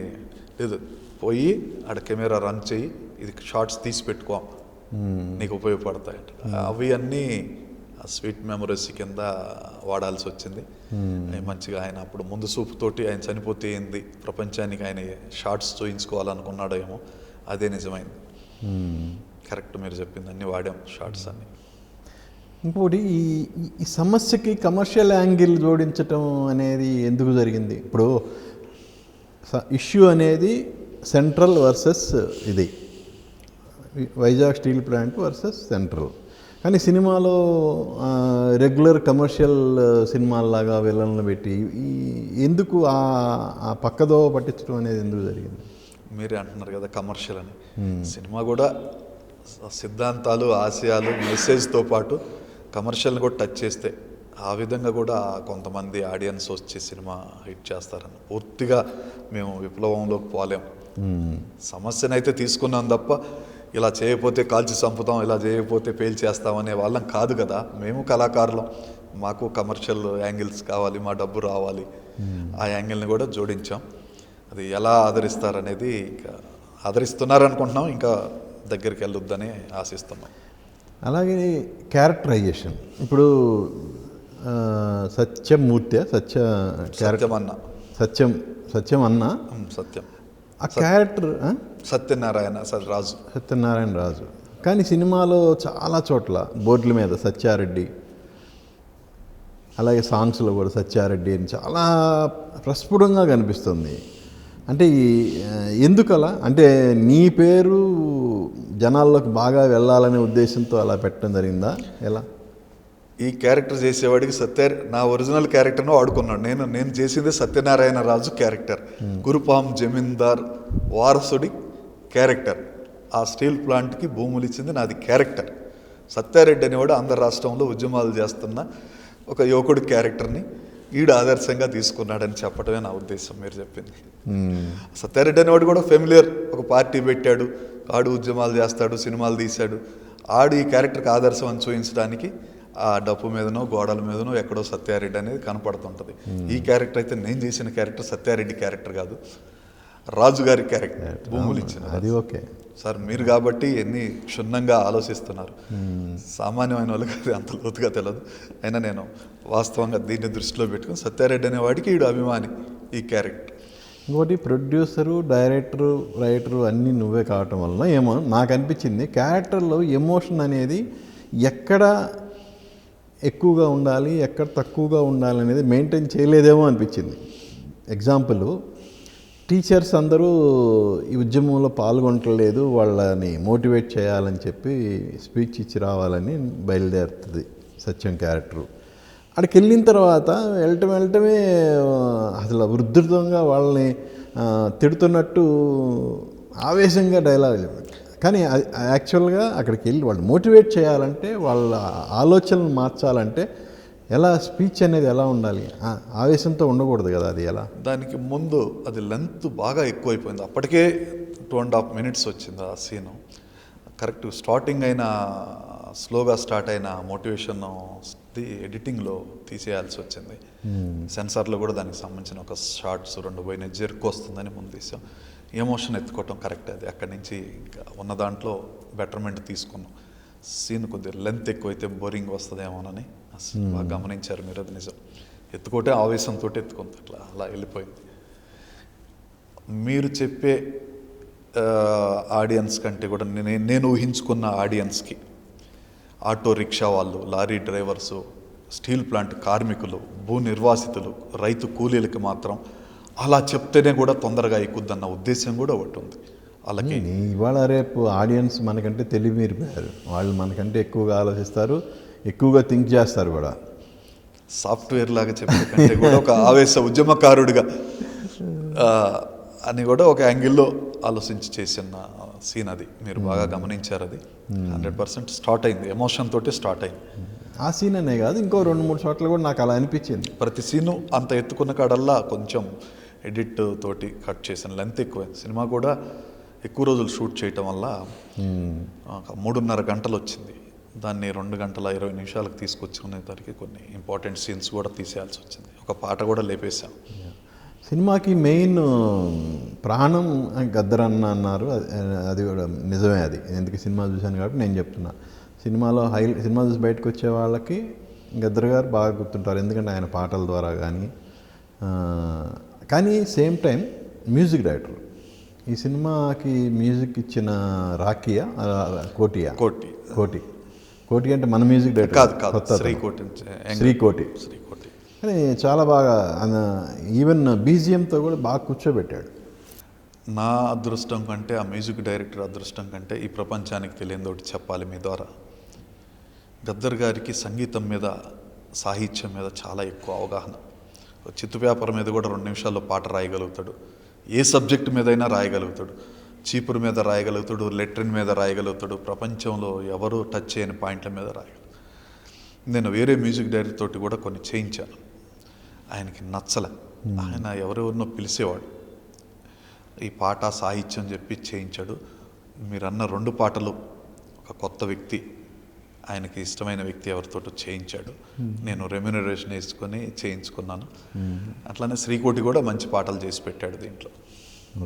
లేదు, పోయి ఆడ కెమెరా రన్ చేయి, ఇది షార్ట్స్ తీసి పెట్టుకో, నీకు ఉపయోగపడతాయి అంట. అవి అన్నీ స్వీట్ మెమరీస్ కింద వాడాల్సి వచ్చింది. మంచిగా ఆయన అప్పుడు ముందు చూపుతోటి ఆయన చనిపోతే ఏంది ప్రపంచానికి ఆయన షార్ట్స్ చూయించుకోవాలనుకున్నాడో ఏమో, అదే నిజమైంది. కరెక్ట్, మీరు చెప్పింది, అన్నీ వాడాం షార్ట్స్ అన్నీ. ఇంకోటి ఈ సమస్యకి కమర్షియల్ యాంగిల్ జోడించటం అనేది ఎందుకు జరిగింది? ఇప్పుడు ఇష్యూ అనేది సెంట్రల్ వర్సెస్ ఇది Vizag steel plant versus central, కానీ సినిమాలో రెగ్యులర్ కమర్షియల్ సినిమాల్లాగా విలన్లు పెట్టి ఎందుకు ఆ పక్కదో పట్టించడం అనేది ఎందుకు జరిగింది? మీరే అంటున్నారు కదా కమర్షియల్ అని. సినిమా కూడా సిద్ధాంతాలు, ఆశయాలు, మెసేజ్తో పాటు కమర్షియల్ని కూడా టచ్ చేస్తే ఆ విధంగా కూడా కొంతమంది ఆడియన్స్ వచ్చి సినిమా హిట్ చేస్తారని. పూర్తిగా మేము విప్లవంలోకి పోలేం. సమస్యనైతే తీసుకున్నాం తప్ప ఇలా చేయకపోతే కాల్చి చంపుతాం, ఇలా చేయకపోతే పేల్ చేస్తామనే వాళ్ళం కాదు కదా. మేము కళాకారులం, మాకు కమర్షియల్ యాంగిల్స్ కావాలి, మా డబ్బు రావాలి. ఆ యాంగిల్ని కూడా జోడించాం. అది ఎలా ఆదరిస్తారనేది ఇంకా ఆదరిస్తున్నారనుకుంటున్నాం, ఇంకా దగ్గరికి వెళ్ళొద్దని ఆశిస్తున్నాం. అలాగే క్యారెక్టరైజేషన్, ఇప్పుడు సత్యమూర్తి సత్యం అన్న సత్యం ఆ క్యారెక్టర్ సత్యనారాయణ రాజు, కానీ సినిమాలో చాలా చోట్ల బోర్డుల మీద సత్యారెడ్డి, అలాగే సాంగ్స్లో కూడా సత్యారెడ్డి అని చాలా ప్రస్ఫుటంగా కనిపిస్తుంది. అంటే ఎందుకలా? అంటే నీ పేరు జనాల్లోకి బాగా వెళ్ళాలనే ఉద్దేశంతో అలా పెట్టడం జరిగిందా? ఎలా? ఈ క్యారెక్టర్ చేసేవాడికి నా ఒరిజినల్ క్యారెక్టర్ను వాడుకున్నాడు. నేను చేసింది సత్యనారాయణ రాజు క్యారెక్టర్, గురుపాం జమీందార్ వారసుడి క్యారెక్టర్. ఆ స్టీల్ ప్లాంట్కి భూములు ఇచ్చింది నాది క్యారెక్టర్. సత్యారెడ్డి అనేవాడు ఆంధ్ర రాష్ట్రంలో ఉద్యమాలు చేస్తున్న ఒక యువకుడి క్యారెక్టర్ని ఈడు ఆదర్శంగా తీసుకున్నాడని చెప్పడమే నా ఉద్దేశం. మీరు చెప్పింది సత్యారెడ్డి అనేవాడు కూడా ఫెమిలియర్, ఒక పార్టీ పెట్టాడు, ఆడు ఉద్యమాలు చేస్తాడు, సినిమాలు తీశాడు. ఆడు ఈ క్యారెక్టర్కి ఆదర్శం అని చూపించడానికి ఆ డప్పు మీదనో గోడల మీదనో ఎక్కడో సత్యారెడ్డి అనేది కనపడుతుంటుంది. ఈ క్యారెక్టర్ అయితే నేను చేసిన క్యారెక్టర్ సత్యారెడ్డి క్యారెక్టర్ కాదు, రాజుగారి క్యారెక్టర్, భూములు ఇచ్చిన. అది ఓకే సార్, మీరు కాబట్టి ఎన్ని క్షుణ్ణంగా ఆలోచిస్తున్నారు. సామాన్యమైన వాళ్ళకి అది అంత లోతుగా తెలియదు. అయినా నేను వాస్తవంగా దీన్ని దృష్టిలో పెట్టుకుని సత్యారెడ్డి అనేవాడికి ఈడు అభిమాని ఈ క్యారెక్టర్. ఇంకోటి ప్రొడ్యూసరు, డైరెక్టరు, రైటరు అన్నీ నువ్వే కావటం వల్ల ఏమో నాకు అనిపించింది, క్యారెక్టర్లో ఎమోషన్ అనేది ఎక్కడ ఎక్కువగా ఉండాలి, ఎక్కడ తక్కువగా ఉండాలి అనేది మెయింటైన్ చేయలేదేమో అనిపించింది. ఎగ్జాంపుల్, టీచర్స్ అందరూ ఈ ఉద్యమంలో పాల్గొనట్లేదు, వాళ్ళని మోటివేట్ చేయాలని చెప్పి స్పీచ్ ఇచ్చి రావాలని బయలుదేరుతుంది సత్యం క్యారెక్టరు. అక్కడికి వెళ్ళిన తర్వాత వెళ్ళటమే అసలు ఉధృతంగా వాళ్ళని తిడుతున్నట్టు ఆవేశంగా డైలాగ్. కానీ యాక్చువల్గా అక్కడికి వెళ్ళి వాళ్ళు మోటివేట్ చేయాలంటే, వాళ్ళ ఆలోచనలు మార్చాలంటే ఎలా స్పీచ్ అనేది ఎలా ఉండాలి? ఆవేశంతో ఉండకూడదు కదా. అది ఎలా? దానికి ముందు అది లెంత్ బాగా ఎక్కువైపోయింది. అప్పటికే 2.5 minutes వచ్చింది ఆ సీను. కరెక్ట్ స్టార్టింగ్ అయిన స్లోగా స్టార్ట్ అయిన మోటివేషన్ ఎడిటింగ్లో తీసేయాల్సి వచ్చింది. సెన్సార్లో కూడా దానికి సంబంధించిన ఒక షార్ట్స్ 2 పోయిన జెర్క్ వస్తుందని ముందు తీసాం. ఎమోషన్ ఎత్తుకోవటం కరెక్ట్, అది అక్కడి నుంచి ఇంకా ఉన్న దాంట్లో బెటర్మెంట్ తీసుకున్నాం. సీన్ కొద్దిగా లెంత్ ఎక్కువైతే బోరింగ్ వస్తుందేమోనని అసలు బాగా గమనించారు మీరు, అది నిజం. ఎత్తుకోటే ఆవేశంతో ఎత్తుకుంది, అలా వెళ్ళిపోయింది. మీరు చెప్పే ఆడియన్స్ కంటే కూడా నేను ఊహించుకున్న ఆడియన్స్కి ఆటో రిక్షా వాళ్ళు, లారీ డ్రైవర్సు, స్టీల్ ప్లాంట్ కార్మికులు, భూ నిర్వాసితులు, రైతు కూలీలకి మాత్రం అలా చెప్తేనే కూడా తొందరగా ఎక్కుద్దన్న ఉద్దేశం కూడా ఒకటి ఉంది వాళ్ళకి. ఇవాళ రేపు ఆడియన్స్ మనకంటే తెలివి మీరిపోయారు. వాళ్ళు మనకంటే ఎక్కువగా ఆలోచిస్తారు, ఎక్కువగా థింక్ చేస్తారు కూడా. సాఫ్ట్వేర్ లాగా చెప్పే కంటే కూడా ఒక ఆవేశ ఉద్యమకారుడిగా అని కూడా ఒక యాంగిల్లో ఆలోచించి చేసిన సీన్ అది. మీరు బాగా గమనించారు, అది 100% స్టార్ట్ అయింది, ఎమోషన్ తోటి స్టార్ట్ అయింది. ఆ సీన్ అనే కాదు, ఇంకో 2-3 చోట్ల కూడా నాకు అలా అనిపించింది. ప్రతి సీను అంత ఎత్తుకున్న కాడల్లా కొంచెం ఎడిట్ తోటి కట్ చేసిన లెంత్ ఎక్కువైంది. సినిమా కూడా ఎక్కువ రోజులు షూట్ చేయటం వల్ల 3.5 గంటలు వచ్చింది. దాన్ని 2 గంటల 20 నిమిషాలకు తీసుకొచ్చుకునేసరికి కొన్ని ఇంపార్టెంట్ సీన్స్ కూడా తీసేయాల్సి వచ్చింది. ఒక పాట కూడా లేపేశాం. సినిమాకి మెయిన్ ప్రాణం గద్దరన్న అన్నారు, అది కూడా నిజమే. అది ఎందుకు సినిమా చూశాను కాబట్టి నేను చెప్తున్నా. సినిమా చూసి బయటకు వచ్చే వాళ్ళకి గద్దర్ గారు బాగా గుర్తుంటారు, ఎందుకంటే ఆయన పాటల ద్వారా కానీ సేమ్ టైం మ్యూజిక్ డైరెక్టర్. ఈ సినిమాకి మ్యూజిక్ ఇచ్చిన రాకియా, కోటి అంటే మన మ్యూజిక్ డైరెక్టర్ కాదు, శ్రీకోటి. కానీ చాలా బాగా ఈవెన్ బీజిఎంతో కూడా బాగా కూర్చోబెట్టాడు. నా అదృష్టం కంటే, ఆ మ్యూజిక్ డైరెక్టర్ అదృష్టం కంటే ఈ ప్రపంచానికి తెలియని ఒకటి చెప్పాలి మీ ద్వారా. గద్దర్ గారికి సంగీతం మీద, సాహిత్యం మీద చాలా ఎక్కువ అవగాహన. చిత్తు పేపర్ మీద కూడా 2 నిమిషాల్లో పాట రాయగలుగుతాడు. ఏ సబ్జెక్ట్ మీదైనా రాయగలుగుతాడు. చీపురు మీద రాయగలుగుతాడు, లెట్రిన్ మీద రాయగలుగుతాడు, ప్రపంచంలో ఎవరు టచ్ చేయని పాయింట్ల మీద రాయగలుగుతాడు. నేను వేరే మ్యూజిక్ డైరెక్టర్ తోటి కూడా కొన్ని చేయించాను, ఆయనకి నచ్చలే. ఆయన ఎవరెవరినో పిలిచేవాడు, ఈ పాట సాహిత్యం చెప్పి చేయించాడు. మీరన్న 2 పాటలు ఒక కొత్త వ్యక్తి, ఆయనకి ఇష్టమైన వ్యక్తి ఎవరితో చేయించాడు. నేను రెమ్యూనరేషన్ వేసుకొని చేయించుకున్నాను. అట్లానే శ్రీకోటి కూడా మంచి పాటలు చేసి పెట్టాడు దీంట్లో.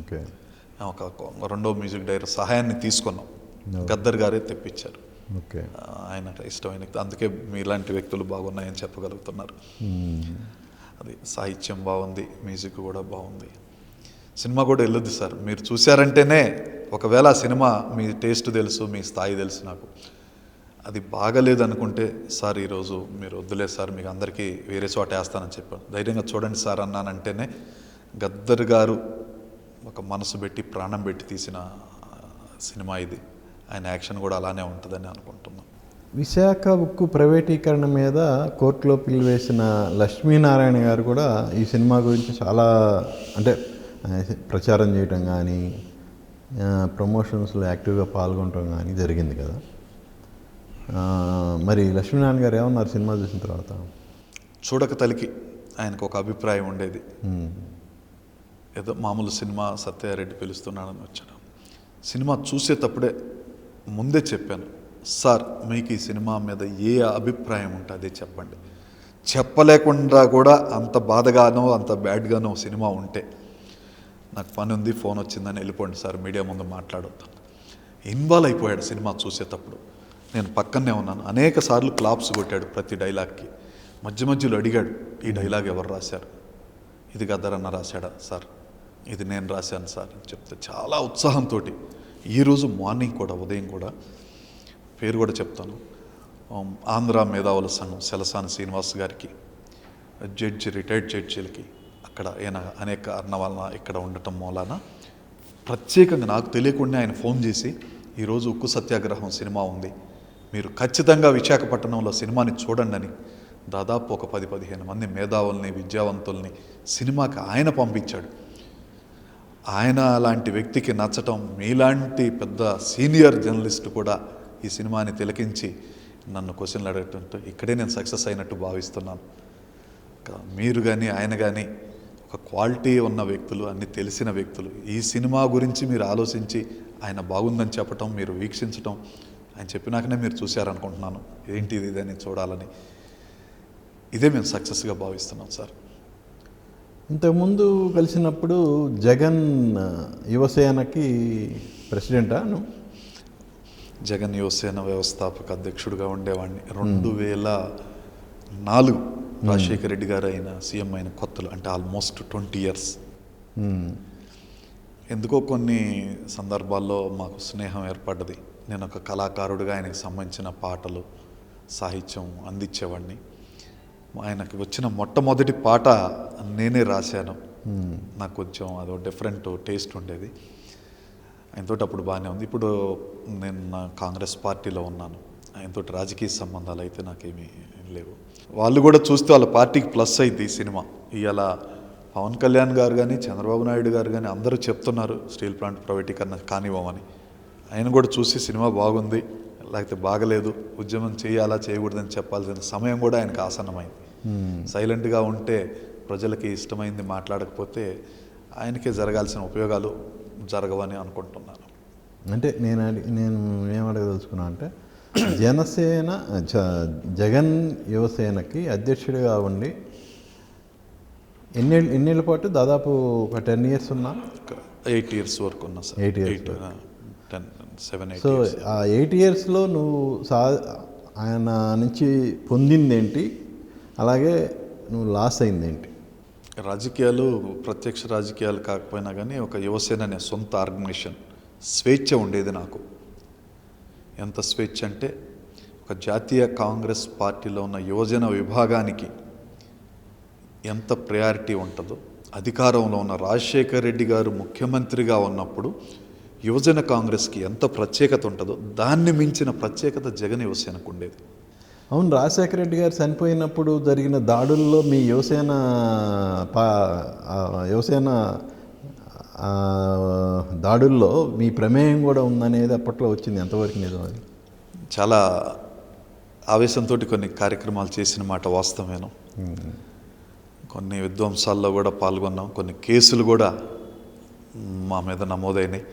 ఓకే, ఒక 2వ మ్యూజిక్ డైరెక్టర్ సహాయాన్ని తీసుకున్నాం, గద్దర్ గారే తెప్పించారు. ఓకే, ఆయన ఇష్టమైన, అందుకే మీలాంటి వ్యక్తులు బాగున్నాయని చెప్పగలుగుతున్నారు. అది సాహిత్యం బాగుంది, మ్యూజిక్ కూడా బాగుంది. సినిమా కూడా వెళ్ళొద్దు సార్, మీరు చూశారంటేనే, ఒకవేళ సినిమా మీ టేస్ట్ తెలుసు, మీ స్థాయి తెలుసు నాకు, అది బాగలేదు అనుకుంటే సార్ ఈరోజు మీరు వద్దులే సార్, మీకు అందరికీ వేరే చోట వేస్తానని చెప్పాను. ధైర్యంగా చూడండి సార్ అన్నానంటేనే గద్దర్ గారు ఒక మనసు పెట్టి ప్రాణం పెట్టి తీసిన సినిమా ఇది. ఆయన యాక్షన్ కూడా అలానే ఉంటుందని అనుకుంటున్నాను. విశాఖ ఉక్కు ప్రైవేటీకరణ మీద కోర్టులో పిల్లు వేసిన లక్ష్మీనారాయణ గారు కూడా ఈ సినిమా గురించి చాలా ప్రచారం చేయటం కానీ, ప్రమోషన్స్లో యాక్టివ్గా పాల్గొనడం కానీ జరిగింది కదా. మరి లక్ష్మీనారాయణ గారు ఏమన్నారు సినిమా చూసిన తర్వాత? చూడక తలికి ఆయనకు ఒక అభిప్రాయం ఉండేది. ఏదో మామూలు సినిమా, సత్యారెడ్డి పిలుస్తున్నాడని వచ్చాడు. సినిమా చూసేటప్పుడే ముందే చెప్పాను, సార్ మీకు ఈ సినిమా మీద ఏ అభిప్రాయం ఉంటే అదే చెప్పండి. చెప్పలేకుండా కూడా అంత బాధగానో అంత బ్యాడ్గానో సినిమా ఉంటే నాకు పని ఉంది, ఫోన్ వచ్చిందని వెళ్ళిపోండి సార్, మీడియా ముందు మాట్లాడొద్దాను. ఇన్వాల్వ్ అయిపోయాడు సినిమా చూసేటప్పుడు. నేను పక్కనే ఉన్నాను, అనేక సార్లు క్లాప్స్ కొట్టాడు ప్రతి డైలాగ్కి. మధ్యలో అడిగాడు, ఈ డైలాగ్ ఎవరు రాశారు? ఇది గద్దర్ అన్న రాశాడా సార్? ఇది నేను రాశాను సార్ అని చెప్తే చాలా ఉత్సాహంతో, ఈరోజు మార్నింగ్ కూడా, ఉదయం కూడా, పేరు కూడా చెప్తాను, ఆంధ్ర మేధావుల సంఘం సెలసాని శ్రీనివాస్ గారికి, రిటైర్డ్ జడ్జీలకి, అక్కడ ఆయన అనేక కారణాల వలన ఇక్కడ ఉండటం మూలాన ప్రత్యేకంగా నాకు తెలియకుండా ఆయన ఫోన్ చేసి, ఈరోజు ఉక్కు సత్యాగ్రహం సినిమా ఉంది, మీరు ఖచ్చితంగా విశాఖపట్నంలో సినిమాని చూడండి అని దాదాపు ఒక 10-15 మంది మేధావుల్ని, విద్యావంతుల్ని సినిమాకి ఆయన పంపించాడు. ఆయన లాంటి వ్యక్తికి నచ్చటం, మీలాంటి పెద్ద సీనియర్ జర్నలిస్టు కూడా ఈ సినిమాని తిలకించి నన్ను క్వశ్చన్లు అడగటంతో ఇక్కడే నేను సక్సెస్ అయినట్టు భావిస్తున్నాను. మీరు కానీ ఆయన కానీ ఒక క్వాలిటీ ఉన్న వ్యక్తులు, అన్ని తెలిసిన వ్యక్తులు. ఈ సినిమా గురించి మీరు ఆలోచించి ఆయన బాగుందని చెప్పటం, మీరు వీక్షించటం ఆయన చెప్పినాకనే మీరు చూశారనుకుంటున్నాను. ఏంటి ఇది అని చూడాలని. ఇదే మేము సక్సెస్గా భావిస్తున్నాం సార్. ఇంతకుముందు కలిసినప్పుడు జగన్ యువసేనకి ప్రెసిడెంటా నువ్వు? జగన్ యువసేన వ్యవస్థాపక అధ్యక్షుడిగా ఉండేవాడిని 2004 రాజశేఖర రెడ్డి గారు అయిన సీఎం అయిన కొత్తలు, అంటే ఆల్మోస్ట్ 20 years. ఎందుకో కొన్ని సందర్భాల్లో మాకు స్నేహం ఏర్పడ్డది. నేను ఒక కళాకారుడిగా ఆయనకు సంబంధించిన పాటలు, సాహిత్యం అందించేవాడిని. ఆయనకి వచ్చిన మొట్టమొదటి పాట నేనే రాశాను. నాకు కొంచెం అదో డిఫరెంట్ టేస్ట్ ఉండేది. ఆయనతో అప్పుడు బాగానే ఉంది. ఇప్పుడు నేను నా కాంగ్రెస్ పార్టీలో ఉన్నాను. ఆయనతో రాజకీయ సంబంధాలు అయితే నాకేమీ లేవు. వాళ్ళు కూడా చూస్తే వాళ్ళ పార్టీకి ప్లస్ అయింది ఈ సినిమా. ఇవాళ పవన్ కళ్యాణ్ గారు కానీ చంద్రబాబు నాయుడు గారు కానీ అందరూ చెప్తున్నారు స్టీల్ ప్లాంట్ ప్రైవేటీకరణ కానివ్వమని. ఆయన కూడా చూసి సినిమా బాగుంది, లేకపోతే బాగలేదు, ఉద్యమం చేయాలా చేయకూడదని చెప్పాల్సిన సమయం కూడా ఆయనకు ఆసన్నమైంది. సైలెంట్గా ఉంటే ప్రజలకి ఇష్టమైంది మాట్లాడకపోతే ఆయనకే జరగాల్సిన ఉపయోగాలు జరగవని అనుకుంటున్నాను. అంటే నేను ఏం అడగదలుచుకున్నా అంటే జనసేన జగన్ యువసేనకి అధ్యక్షుడిగా ఉండి ఎన్నేళ్ళ పాటు, దాదాపు ఒక 10 years ఉన్నా? 8 years వరకు ఉన్నా సార్. 8 years. 7-8 so years. ఆ 8 yearsలో నువ్వు ఆయన నుంచి పొందిందేంటి, అలాగే నువ్వు లాస్ అయిందేంటి? రాజకీయాలు ప్రత్యక్ష రాజకీయాలు కాకపోయినా కానీ ఒక యువసేన అనే సొంత ఆర్గనైజేషన్, స్వేచ్ఛ ఉండేది నాకు. ఎంత స్వేచ్ఛ అంటే ఒక జాతీయ కాంగ్రెస్ పార్టీలో ఉన్న యువజన విభాగానికి ఎంత ప్రయారిటీ ఉంటుందో, అధికారంలో ఉన్న రాజశేఖర్ రెడ్డి గారు ముఖ్యమంత్రిగా ఉన్నప్పుడు యువజన కాంగ్రెస్కి ఎంత ప్రత్యేకత ఉంటుందో దాన్ని మించిన ప్రత్యేకత జగన్ యువసేనకు ఉండేది. అవును, రాజశేఖర రెడ్డి గారు చనిపోయినప్పుడు జరిగిన దాడుల్లో మీ యువసేన దాడుల్లో మీ ప్రమేయం కూడా ఉందనేది అప్పట్లో వచ్చింది. ఎంతవరకు నిజం అది? చాలా ఆవేశంతో కొన్ని కార్యక్రమాలు చేసిన మాట వాస్తవేను. కొన్ని విధ్వంసాల్లో కూడా పాల్గొన్నాం. కొన్ని కేసులు కూడా మా మీద నమోదైనాయి.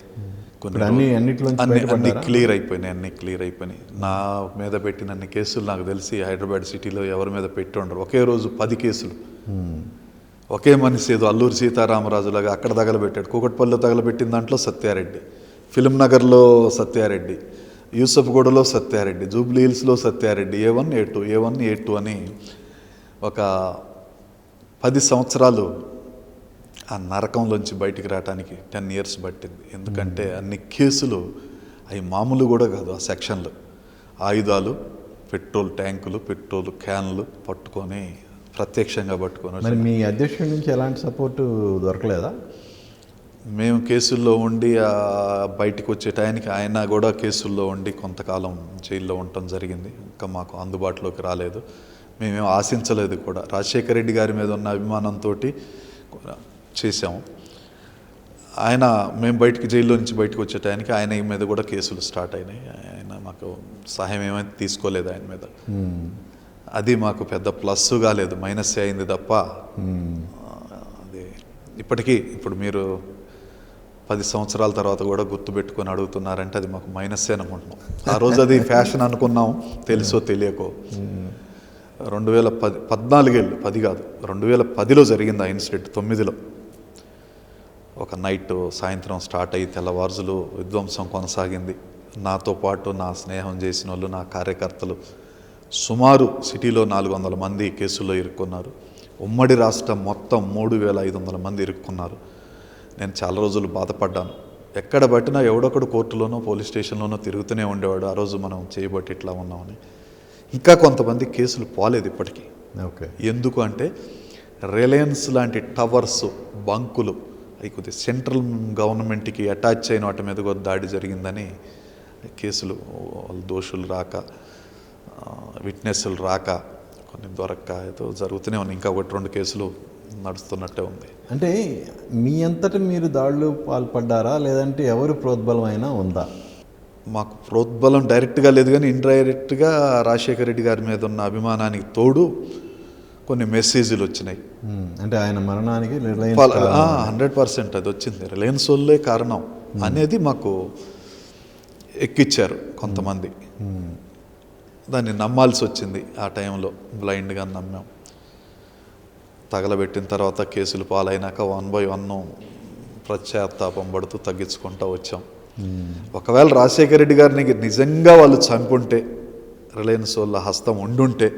అన్ని క్లియర్ అయిపోయినాయి. నా మీద పెట్టిన అన్ని కేసులు నాకు తెలిసి హైదరాబాద్ సిటీలో ఎవరి మీద పెట్టి ఉండరు. ఒకే రోజు 10 కేసులు. ఒకే మనిషి ఏదో అల్లూరి సీతారామరాజులాగా అక్కడ తగలబెట్టాడు. కూకట్పల్లిలో తగలబెట్టిన దాంట్లో సత్యారెడ్డి, ఫిలిం నగర్లో సత్యారెడ్డి, యూసఫ్గూడలో సత్యారెడ్డి, జూబ్లీ హిల్స్లో సత్యారెడ్డి, A1 A2 అని ఒక 10 సంవత్సరాలు ఆ నరకంలోంచి బయటికి రావడానికి 10 years పట్టింది. ఎందుకంటే అన్ని కేసులు అవి మామూలు కూడా కాదు. ఆ సెక్షన్లు ఆయుధాలు, పెట్రోల్ ట్యాంకులు, పెట్రోల్ క్యాన్లు పట్టుకొని ప్రత్యక్షంగా పట్టుకొని. మరి మీ అధ్యక్షుడి నుంచి ఎలాంటి సపోర్టు దొరకలేదా? మేము కేసుల్లో ఉండి బయటికి వచ్చే టైంకి ఆయన కూడా కేసుల్లో ఉండి కొంతకాలం జైల్లో ఉండటం జరిగింది. ఇంకా మాకు అందుబాటులోకి రాలేదు. మేమేం ఆశించలేదు కూడా. రాజశేఖర రెడ్డి గారి మీద ఉన్న అభిమానంతో చేసాము. మేము జైల్లో నుంచి బయటకు వచ్చే టైంకి ఆయన మీద కూడా కేసులు స్టార్ట్ అయినాయి. ఆయన మాకు సహాయం ఏమైతే తీసుకోలేదు ఆయన మీద. అది మాకు పెద్ద ప్లస్ కాలేదు, మైనస్ అయింది తప్ప. అది ఇప్పుడు మీరు 10 సంవత్సరాల తర్వాత కూడా గుర్తుపెట్టుకొని అడుగుతున్నారంటే అది మాకు మైనస్ అనుకుంటున్నాం. ఆ రోజు అది ఫ్యాషన్ అనుకున్నాం, తెలుసో తెలియకో. 2010లో జరిగింది ఆ ఇన్సిడెంట్. 9లో ఒక నైట్ సాయంత్రం స్టార్ట్ అయ్యి తెల్లవారుజులు విధ్వంసం కొనసాగింది. నాతో పాటు నా స్నేహం చేసిన వాళ్ళు, నా కార్యకర్తలు సుమారు సిటీలో 400 మంది కేసుల్లో ఇరుక్కున్నారు. ఉమ్మడి రాష్ట్రం మొత్తం 3500 మంది ఇరుక్కున్నారు. నేను చాలా రోజులు బాధపడ్డాను. ఎక్కడ పట్టినా ఎవడొకడు కోర్టులోనో పోలీస్ స్టేషన్లోనో తిరుగుతూనే ఉండేవాడు. ఆ రోజు మనం చేయబట్టి ఇట్లా ఉన్నామని. ఇంకా కొంతమంది కేసులు పోలేదు ఇప్పటికీ. ఓకే. ఎందుకు అంటే రిలయన్స్ లాంటి టవర్స్, బంకులు అవి కొద్దిగా సెంట్రల్ గవర్నమెంట్కి అటాచ్ అయిన వాటి మీద కూడా దాడి జరిగిందని కేసులు, దోషులు రాక, విట్నెస్లు రాక, కొన్ని దొరక్క ఏదో జరుగుతూనే ఉన్నాయి. ఇంకా 1-2 కేసులు నడుస్తున్నట్టే ఉంది. అంటే మీ అంతటా మీరు దాడులు పాల్పడ్డారా, లేదంటే ఎవరు ప్రోద్బలం అయినా ఉందా? మాకు ప్రోద్బలం డైరెక్ట్గా లేదు, కానీ ఇండైరెక్ట్గా రాజశేఖర రెడ్డి గారి మీద ఉన్న అభిమానానికి తోడు కొన్ని మెసేజ్లు వచ్చినాయి. అంటే ఆయన మరణానికి 100% అది వచ్చింది. రిలయన్స్ వాళ్ళే కారణం అనేది మాకు ఎక్కిచ్చారు కొంతమంది. దాన్ని నమ్మాల్సి వచ్చింది. ఆ టైంలో బ్లైండ్గా నమ్మాం. తగలబెట్టిన తర్వాత కేసులు పాలైనాక 1 by 1 ప్రత్యాతాపం పడుతూ తగ్గించుకుంటూ వచ్చాం. ఒకవేళ రాజశేఖర రెడ్డి గారిని నిజంగా వాళ్ళు చంపుంటే, రిలయన్స్ వాళ్ళ హస్తం ఉండుంటే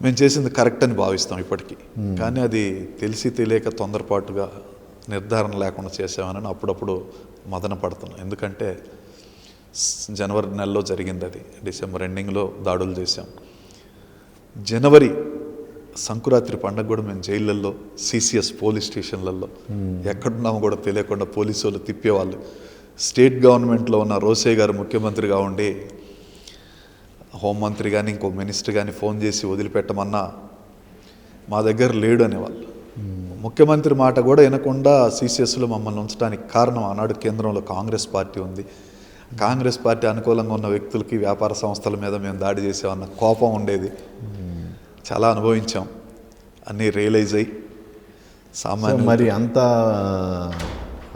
మేము చేసింది కరెక్ట్ అని భావిస్తాం ఇప్పటికీ. కానీ అది తెలిసి తెలియక తొందరపాటుగా నిర్ధారణ లేకుండా చేసామని అప్పుడప్పుడు మదన పడుతున్నాం. ఎందుకంటే జనవరి నెలలో జరిగింది అది. డిసెంబర్ ఎండింగ్లో దాడులు చేశాం. జనవరి సంకురాత్రి పండగ కూడా మేము జైళ్ళల్లో, సిసిఎస్ పోలీస్ స్టేషన్లలో ఎక్కడున్నామో కూడా తెలియకుండా పోలీసు వాళ్ళు తిప్పేవాళ్ళు. స్టేట్ గవర్నమెంట్లో ఉన్న రోసే గారు ముఖ్యమంత్రిగా ఉండి హోంమంత్రి కానీ ఇంకో మినిస్టర్ కానీ ఫోన్ చేసి వదిలిపెట్టమన్నా మా దగ్గర లేడు అనేవాళ్ళు. ముఖ్యమంత్రి మాట కూడా వినకుండా సిసిఎస్లో మమ్మల్ని ఉంచడానికి కారణం ఆనాడు కేంద్రంలో కాంగ్రెస్ పార్టీ ఉంది. కాంగ్రెస్ పార్టీ అనుకూలంగా ఉన్న వ్యక్తులకి, వ్యాపార సంస్థల మీద మేము దాడి చేసామన్న కోపం ఉండేది. చాలా అనుభవించాం. అన్నీ రియలైజ్ అయ్యి సామాన్య మరి అంత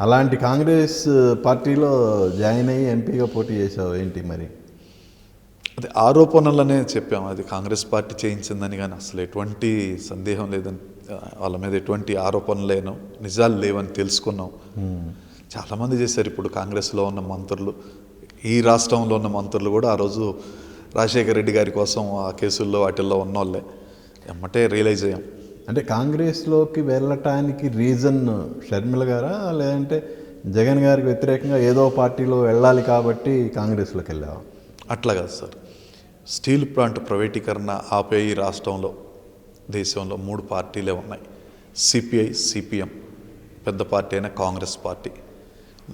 అలాంటి కాంగ్రెస్ పార్టీలో జాయిన్ అయ్యి ఎంపీగా పోటీ చేసావు ఏంటి మరి? అది ఆరోపణలనే చెప్పాం. అది కాంగ్రెస్ పార్టీ చేయించిందని, కానీ అసలు ఎటువంటి సందేహం లేదని, వాళ్ళ మీద ఎటువంటి ఆరోపణలు లేను, నిజాలు లేవని తెలుసుకున్నాం. చాలామంది చేశారు. ఇప్పుడు కాంగ్రెస్లో ఉన్న మంత్రులు, ఈ రాష్ట్రంలో ఉన్న మంత్రులు కూడా ఆ రోజు రాజశేఖర రెడ్డి గారి కోసం ఆ కేసుల్లో వాటిల్లో ఉన్నోళ్ళే. ఎమ్మటే రియలైజ్ అయ్యాం. అంటే కాంగ్రెస్లోకి వెళ్ళటానికి రీజన్ షర్మిల గారా, లేదంటే జగన్ గారికి వ్యతిరేకంగా ఏదో పార్టీలో వెళ్ళాలి కాబట్టి కాంగ్రెస్లోకి వెళ్ళావా? అట్లా కాదు సార్. స్టీల్ ప్లాంట్ ప్రైవేటీకరణ ఆపే ఈ రాష్ట్రంలో, దేశంలో 3 పార్టీలే ఉన్నాయి. సిపిఐ, సిపిఎం, పెద్ద పార్టీ అయిన కాంగ్రెస్ పార్టీ.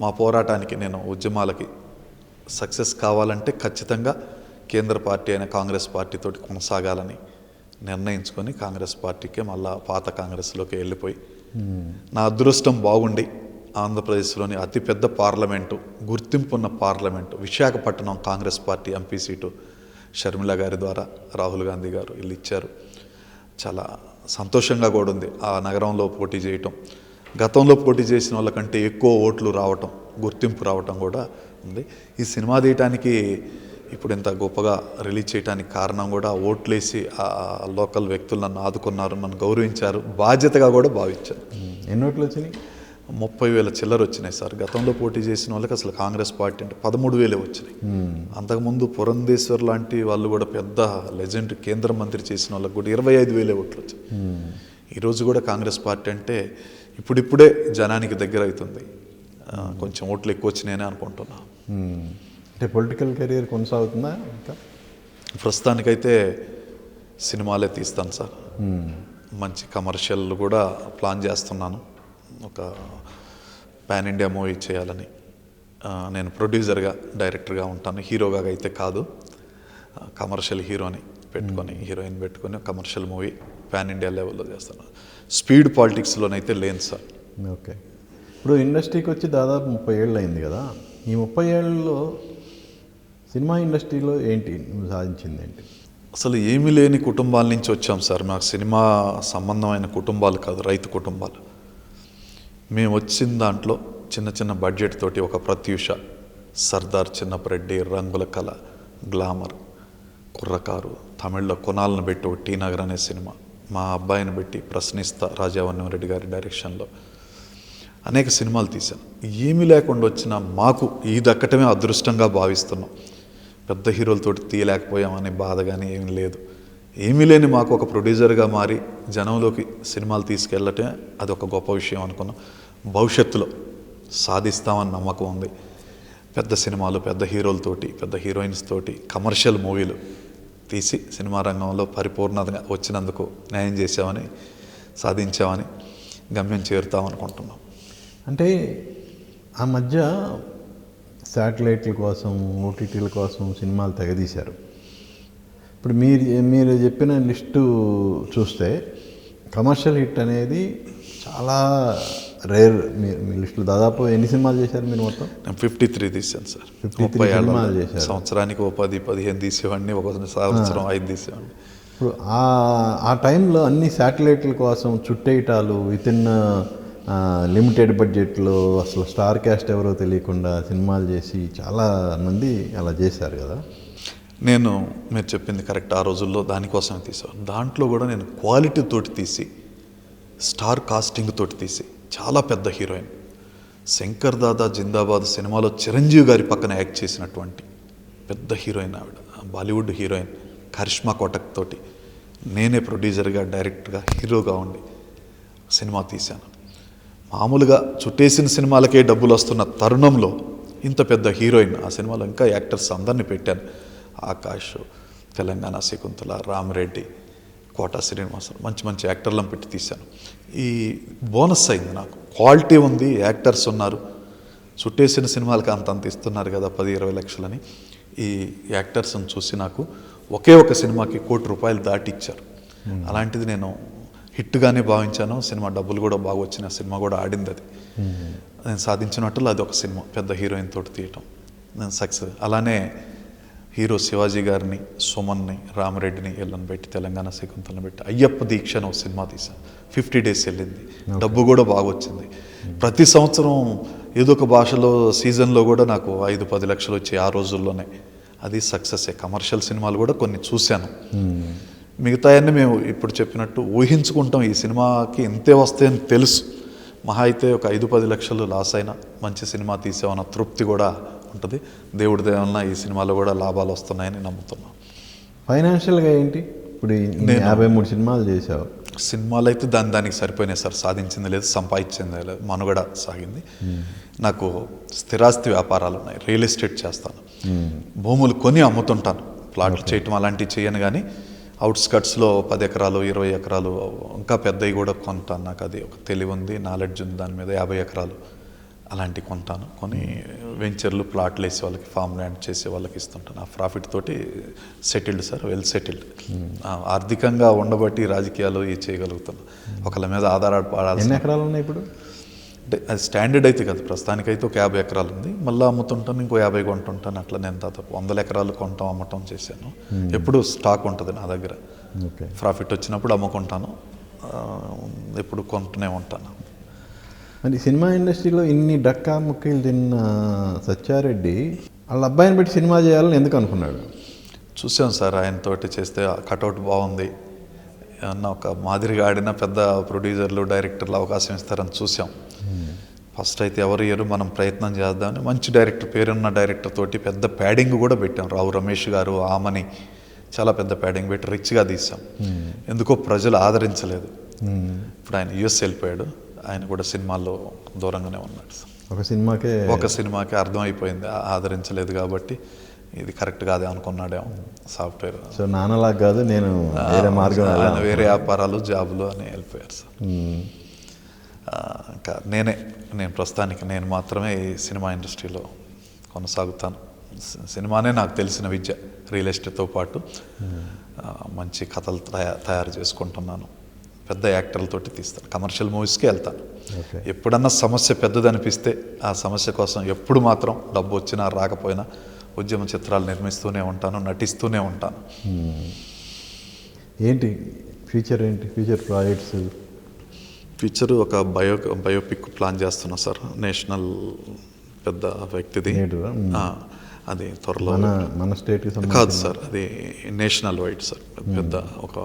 మా పోరాటానికి, నేను ఉద్యమాలకి సక్సెస్ కావాలంటే ఖచ్చితంగా కేంద్ర పార్టీ అయిన కాంగ్రెస్ పార్టీతోటి కొనసాగాలని నిర్ణయించుకొని కాంగ్రెస్ పార్టీకే మళ్ళా పాత కాంగ్రెస్లోకి వెళ్ళిపోయి, నా అదృష్టం బాగుండి ఆంధ్రప్రదేశ్లోని అతిపెద్ద పార్లమెంటు, గుర్తింపున్న parliament Visakhapatnam Congress party MP seat Sharmila గారి ద్వారా రాహుల్ గాంధీ గారు వీళ్ళు ఇచ్చారు. చాలా సంతోషంగా కూడా ఉంది ఆ నగరంలో పోటీ చేయటం. గతంలో పోటీ చేసిన వాళ్ళకంటే ఎక్కువ ఓట్లు రావటం, గుర్తింపు రావటం కూడా ఉంది. ఈ సినిమా తీయటానికి ఇప్పుడు ఇంత గొప్పగా రిలీజ్ చేయడానికి కారణం కూడా ఓట్లేసి ఆ లోకల్ వ్యక్తులు నన్ను ఆదుకున్నారు, నన్ను గౌరవించారు, బాధ్యతగా కూడా భావించారు. ఎన్ని ఓట్లు వచ్చినాయి? 30,000 చిల్లర వచ్చినాయి సార్. గతంలో పోటీ చేసిన వాళ్ళకి అసలు కాంగ్రెస్ పార్టీ అంటే 13,000 వచ్చినాయి. అంతకుముందు పురంధేశ్వర్ లాంటి వాళ్ళు కూడా పెద్ద లెజెండ్ కేంద్ర మంత్రి చేసిన వాళ్ళకి కూడా 25,000 ఓట్లు వచ్చాయి. ఈరోజు కూడా కాంగ్రెస్ పార్టీ అంటే ఇప్పుడిప్పుడే జనానికి దగ్గర అవుతుంది. కొంచెం ఓట్లు ఎక్కువ వచ్చినాయని అనుకుంటున్నా. అంటే పొలిటికల్ కెరీర్ కొనసాగుతుందా ఇంకా? ప్రస్తుతానికైతే సినిమాలే తీస్తాను సార్. మంచి కమర్షియల్ కూడా ప్లాన్ చేస్తున్నాను. ఒక పాన్ ఇండియా మూవీ చేయాలని. నేను ప్రొడ్యూసర్గా, డైరెక్టర్గా ఉంటాను. హీరోగా అయితే కాదు, కమర్షియల్ హీరోని పెట్టుకొని, హీరోయిన్ పెట్టుకొని కమర్షియల్ మూవీ పాన్ ఇండియా లెవెల్లో చేస్తాను. స్పీడ్ పాలిటిక్స్లోనైతే లేను సార్. ఓకే. ఇప్పుడు ఇండస్ట్రీకి వచ్చి దాదాపు 30 ఏళ్ళు అయింది కదా. ఈ 30 ఏళ్ళలో సినిమా ఇండస్ట్రీలో ఏంటి నువ్వు సాధించింది ఏంటి? అసలు ఏమీ లేని కుటుంబాల నుంచి వచ్చాం సార్. మాకు సినిమా సంబంధమైన కుటుంబాలు కాదు, రైతు కుటుంబాలు. మేము వచ్చిన దాంట్లో చిన్న చిన్న బడ్జెట్ తోటి ఒక ప్రత్యూష, సర్దార్ చిన్నపరెడ్డి, రంగుల కళ, గ్లామర్, కుర్రకారు, తమిళ్లో కొనాలను పెట్టి ఒక టీ నగర్ అనే సినిమా, మా అబ్బాయిని పెట్టి ప్రశ్నిస్తా రాజావన్యం రెడ్డి గారి డైరెక్షన్లో అనేక సినిమాలు తీశాను. ఏమీ లేకుండా వచ్చిన మాకు ఈ దక్కటమే అదృష్టంగా భావిస్తున్నాం. పెద్ద హీరోలతోటి తీయలేకపోయామనే బాధ కానీ ఏమీ లేదు. ఏమీ లేని మాకు ఒక ప్రొడ్యూసర్గా మారి జనంలోకి సినిమాలు తీసుకెళ్ళటమే అదొక గొప్ప విషయం అనుకున్నాం. భవిష్యత్తులో సాధిస్తామని నమ్మకం ఉంది. పెద్ద సినిమాలు, పెద్ద హీరోలతోటి, పెద్ద హీరోయిన్స్ తోటి కమర్షియల్ మూవీలు తీసి సినిమా రంగంలో పరిపూర్ణతగా వచ్చినందుకు న్యాయం చేసామని, సాధించామని, గమ్యం చేరుతామనుకుంటున్నాం. అంటే ఆ మధ్య శాటిలైట్ల కోసం, ఓటీటీల కోసం సినిమాలు తెగదీశారు. ఇప్పుడు మీరు చెప్పిన లిస్టు చూస్తే కమర్షియల్ హిట్ అనేది చాలా రేర్. మీ లిస్టులో దాదాపు ఎన్ని సినిమాలు చేశారు మీరు మొత్తం? నేను 53 తీసాను సార్. 53 సినిమాలు చేశారు. సంవత్సరానికి 10-15 తీసేవాడిని, ఒక సంవత్సరం 5 తీసేవాడిని. ఇప్పుడు ఆ టైంలో అన్ని శాటిలైట్ల కోసం చుట్టేయటాలు, వితిన్ లిమిటెడ్ బడ్జెట్లో అసలు స్టార్ క్యాస్ట్ ఎవరో తెలియకుండా సినిమాలు చేసి చాలా మంది అలా చేశారు కదా. మీరు చెప్పింది కరెక్ట్. ఆ రోజుల్లో దానికోసమే తీసాను. దాంట్లో కూడా నేను క్వాలిటీ తోటి తీసి, స్టార్ కాస్టింగ్ తోటి తీసి, చాలా పెద్ద హీరోయిన్, శంకర్ దాదా జిందాబాద్ సినిమాలో చిరంజీవి గారి పక్కన యాక్ట్ చేసినటువంటి పెద్ద హీరోయిన్ ఆవిడ, బాలీవుడ్ హీరోయిన్ కరిష్మా కోటక్ తోటి నేనే ప్రొడ్యూసర్గా, డైరెక్టర్గా, హీరోగా ఉండి సినిమా తీశాను. మామూలుగా చుట్టేసిన సినిమాలకే డబ్బులు వస్తున్న తరుణంలో ఇంత పెద్ద హీరోయిన్, ఆ సినిమాలో ఇంకా యాక్టర్స్ అందరినీ పెట్టాను. ఆకాష్, తెలంగాణ శకుంతల, రామరెడ్డి, కోట శ్రీనివాసన్, మంచి మంచి యాక్టర్లను పెట్టి తీశాను. ఈ బోనస్ అయింది నాకు. క్వాలిటీ ఉంది, యాక్టర్స్ ఉన్నారు, చుట్టేసిన సినిమాలకి అంతంత ఇస్తున్నారు కదా 10-20 లక్షలని. ఈ యాక్టర్స్ని చూసి నాకు ఒకే ఒక సినిమాకి ₹1,00,00,000 దాటిచ్చారు. అలాంటిది నేను హిట్గానే భావించాను. సినిమా డబ్బులు కూడా బాగా వచ్చిన సినిమా కూడా ఆడింది. అది నేను సాధించినట్లు అది ఒక సినిమా పెద్ద హీరోయిన్ తోటి తీయటం నేను సక్సెస్. అలానే హీరో శివాజీ గారిని, సుమన్ని, రామరెడ్డిని వీళ్ళని పెట్టి, తెలంగాణ శకుంతలను పెట్టి అయ్యప్ప దీక్ష అని ఒక సినిమా తీశాను. 50 డేస్ వెళ్ళింది, డబ్బు కూడా బాగా వచ్చింది. ప్రతి సంవత్సరం ఏదో ఒక భాషలో సీజన్లో కూడా నాకు 5-10 లక్షలు వచ్చాయి ఆ రోజుల్లోనే. అది సక్సెస్. కమర్షియల్ సినిమాలు కూడా కొన్ని చూశాను. మిగతాయన్నీ మేము ఇప్పుడు చెప్పినట్టు ఊహించుకుంటాం. ఈ సినిమాకి ఇంతే వస్తాయని తెలుసు. మహా అయితే ఒక 5-10 లక్షలు లాస్ అయినా మంచి సినిమా తీసామన్న తృప్తి కూడా ఉంటుంది. దేవుడి దయ వలన ఈ సినిమాలో కూడా లాభాలు వస్తున్నాయని నమ్ముతున్నాం. ఫైనాన్షియల్గా ఏంటి? ఇప్పుడు నేను 53 సినిమాలు చేసావు. సినిమాలు అయితే దానికి సరిపోయినాయి సార్. సాధించింది లేదు, సంపాదించింది లేదు, మనుగడ సాగింది. నాకు స్థిరాస్తి వ్యాపారాలు ఉన్నాయి, రియల్ ఎస్టేట్ చేస్తాను, భూములు కొని అమ్ముతుంటాను. ప్లాట్లు చేయటం అలాంటివి చేయను, కానీ అవుట్స్కట్స్లో 10 ఎకరాలు 20 ఎకరాలు ఇంకా పెద్దవి కూడా కొంటాను. నాకు అది ఒక తెలివి ఉంది, నాలెడ్జ్ ఉంది దాని మీద. 50 ఎకరాలు అలాంటివి కొంటాను. కొని వెంచర్లు, ప్లాట్లు వేసే వాళ్ళకి, ఫామ్ ల్యాండ్ చేసే వాళ్ళకి ఇస్తుంటాను. ఆ ప్రాఫిట్ తోటి సెటిల్డ్ సార్, వెల్ సెటిల్డ్. ఆర్థికంగా ఉండబట్టి రాజకీయాలు ఇది చేయగలుగుతాను. ఒకళ్ళ మీద ఆధారపడాలి. ఎన్ని ఎకరాలు ఉన్నాయి ఇప్పుడు? అంటే అది స్టాండర్డ్ అయితే కదా, ప్రస్తుతానికైతే ఒక 50 ఎకరాలు ఉంది. మళ్ళీ అమ్ముతుంటాను, ఇంకో 50 కొంటుంటాను. అట్లా నేను దాదాపు 100 ఎకరాలు కొనటం అమ్మటం చేశాను. ఎప్పుడు స్టాక్ ఉంటుంది నా దగ్గర. ప్రాఫిట్ వచ్చినప్పుడు అమ్ముకుంటాను, ఎప్పుడు కొంటూనే ఉంటాను. మరి సినిమా ఇండస్ట్రీలో ఇన్ని డక్కా ముక్కీలు తిన్న సత్యారెడ్డి వాళ్ళ అబ్బాయిని పెట్టి సినిమా చేయాలని ఎందుకు అనుకున్నాడు? చూసాం సార్, ఆయనతోటి చేస్తే కటౌట్ బాగుంది, ఏమన్నా ఒక మాదిరిగా ఆడిన పెద్ద ప్రొడ్యూసర్లు, డైరెక్టర్లు అవకాశం ఇస్తారని చూసాం. ఫస్ట్ అయితే ఎవరు ఇయ్యరు, మనం ప్రయత్నం చేద్దామని మంచి డైరెక్టర్, పేరున్న డైరెక్టర్ తోటి పెద్ద ప్యాడింగ్ కూడా పెట్టాం. రావు రమేష్ గారు, ఆమని చాలా పెద్ద ప్యాడింగ్ పెట్టి రిచ్గా తీసాం. ఎందుకో ప్రజలు ఆదరించలేదు. ఇప్పుడు ఆయన యుఎస్ వెళ్ళిపోయాడు, ఆయన కూడా సినిమాల్లో దూరంగానే ఉన్నాడు. ఒక సినిమాకే అర్థమైపోయింది, ఆదరించలేదు. కాబట్టి ఇది కరెక్ట్ కాదే అనుకున్నాడేమో సాఫ్ట్వేర్. సో నాన్నలాగా కాదు, నేను వేరే మార్గం, వేరే వ్యాపారాలు, జాబులు అని వెళ్ళిపోయారు సార్. ఇంకా నేను ప్రస్తుతానికి నేను మాత్రమే ఈ సినిమా ఇండస్ట్రీలో కొనసాగుతాను. సినిమానే నాకు తెలిసిన విద్య. రియల్ ఎస్టేట్తో పాటు మంచి కథలు తయారు చేసుకుంటున్నాను. పెద్ద యాక్టర్లతోటి తీస్తాను, కమర్షియల్ మూవీస్కి వెళ్తాను. ఎప్పుడన్నా సమస్య పెద్దదనిపిస్తే ఆ సమస్య కోసం ఎప్పుడు మాత్రం డబ్బు వచ్చినా రాకపోయినా ఉద్యమ చిత్రాలు నిర్మిస్తూనే ఉంటాను, నటిస్తూనే ఉంటాను. ఏంటి ఫ్యూచర్ ప్రాజెక్ట్స్? ఫ్యూచర్ ఒక బయోపిక్ ప్లాన్ చేస్తున్నా సార్. నేషనల్ పెద్ద వ్యక్తిది, అది త్వరలో. మన స్టేట్ కాదు సార్, అది నేషనల్ వైడ్ సార్. పెద్ద ఒక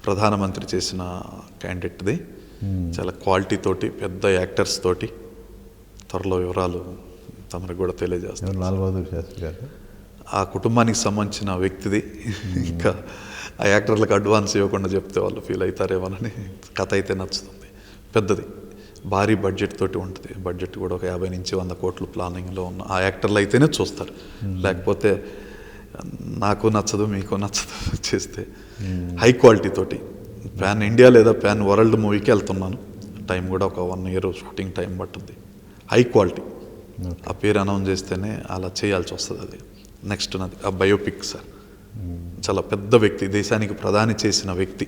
ప్రధానమంత్రి చేసిన క్యాండిడేట్ది, చాలా క్వాలిటీ తోటి, పెద్ద యాక్టర్స్ తోటి. త్వరలో వివరాలు తమరికి కూడా తెలియజేస్తాను. లాల్ బహదూర్ శాస్త్రి గారు ఆ కుటుంబానికి సంబంధించిన వ్యక్తిది. ఇంకా ఆ యాక్టర్లకు అడ్వాన్స్ ఇవ్వకుండా చెప్తే వాళ్ళు ఫీల్ అవుతారేమోనని. కథ అయితే నచ్చుతుంది, పెద్దది, భారీ బడ్జెట్ తోటి ఉంటుంది. బడ్జెట్ కూడా ఒక 50-100 కోట్లు ప్లానింగ్లో ఉన్న ఆ యాక్టర్లు అయితేనే చూస్తారు. లేకపోతే నాకు నచ్చదు, మీకు నచ్చదు చేస్తే. హై క్వాలిటీ తోటి ప్యాన్ ఇండియా లేదా ప్యాన్ వరల్డ్ మూవీకి వెళ్తున్నాను. టైం కూడా ఒక 1 year షూటింగ్ టైం పట్టింది. హై క్వాలిటీ, ఆ పేరు అనౌన్స్ చేస్తేనే అలా చేయాల్సి వస్తుంది. అది నెక్స్ట్ నాది ఆ బయోపిక్ సార్. చాలా పెద్ద వ్యక్తి, దేశానికి ప్రధాని చేసిన వ్యక్తి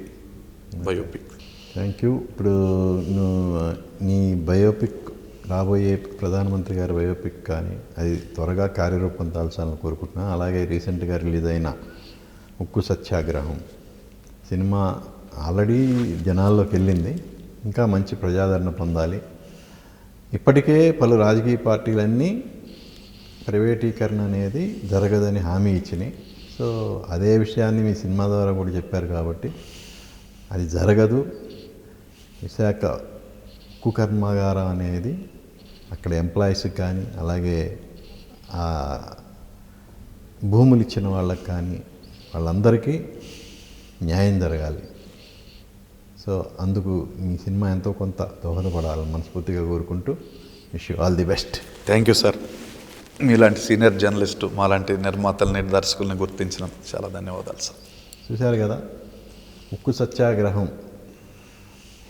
బయోపిక్. Thank you. ఇప్పుడు నీ బయోపిక్, రాబోయే ప్రధానమంత్రి గారి బయోపిక్ కానీ అది త్వరగా కార్యరూపం దాల్చాలని కోరుకుంటున్నాను. అలాగే రీసెంట్గా రిలీజ్ అయిన ఉక్కు సత్యాగ్రహం సినిమా ఆల్రెడీ జనాల్లోకి వెళ్ళింది. ఇంకా మంచి ప్రజాదరణ పొందాలి. ఇప్పటికే పలు రాజకీయ పార్టీలన్నీ ప్రైవేటీకరణ అనేది జరగదని హామీ ఇచ్చినాయి. సో అదే విషయాన్ని మీ సినిమా ద్వారా కూడా చెప్పారు కాబట్టి అది జరగదు. విశాఖ ఉక్కు కర్మాగారం అనేది అక్కడ ఎంప్లాయీస్కి కానీ అలాగే ఆ భూములు ఇచ్చిన వాళ్ళకి కానీ వాళ్ళందరికీ న్యాయం జరగాలి. సో అందుకు మీ సినిమా ఎంతో కొంత దోహదపడాలని మనస్ఫూర్తిగా కోరుకుంటూ wish you all the best. Thank you sir. మీలాంటి సీనియర్ జర్నలిస్టు మాలాంటి నిర్మాతల్ని దర్శకుల్ని గుర్తించినందుకు చాలా ధన్యవాదాలు సార్. చూశారు కదా, ఉక్కు సత్యాగ్రహం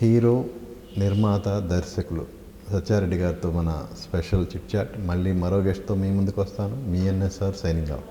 హీరో, నిర్మాత, దర్శకులు సత్యారెడ్డి గారితో మన స్పెషల్ చిట్ చాట్. మళ్ళీ మరో గెస్ట్తో మీ ముందుకు వస్తాను. మీ ఎన్ఎస్ఆర్ సైనింగ్ ఆఫ్.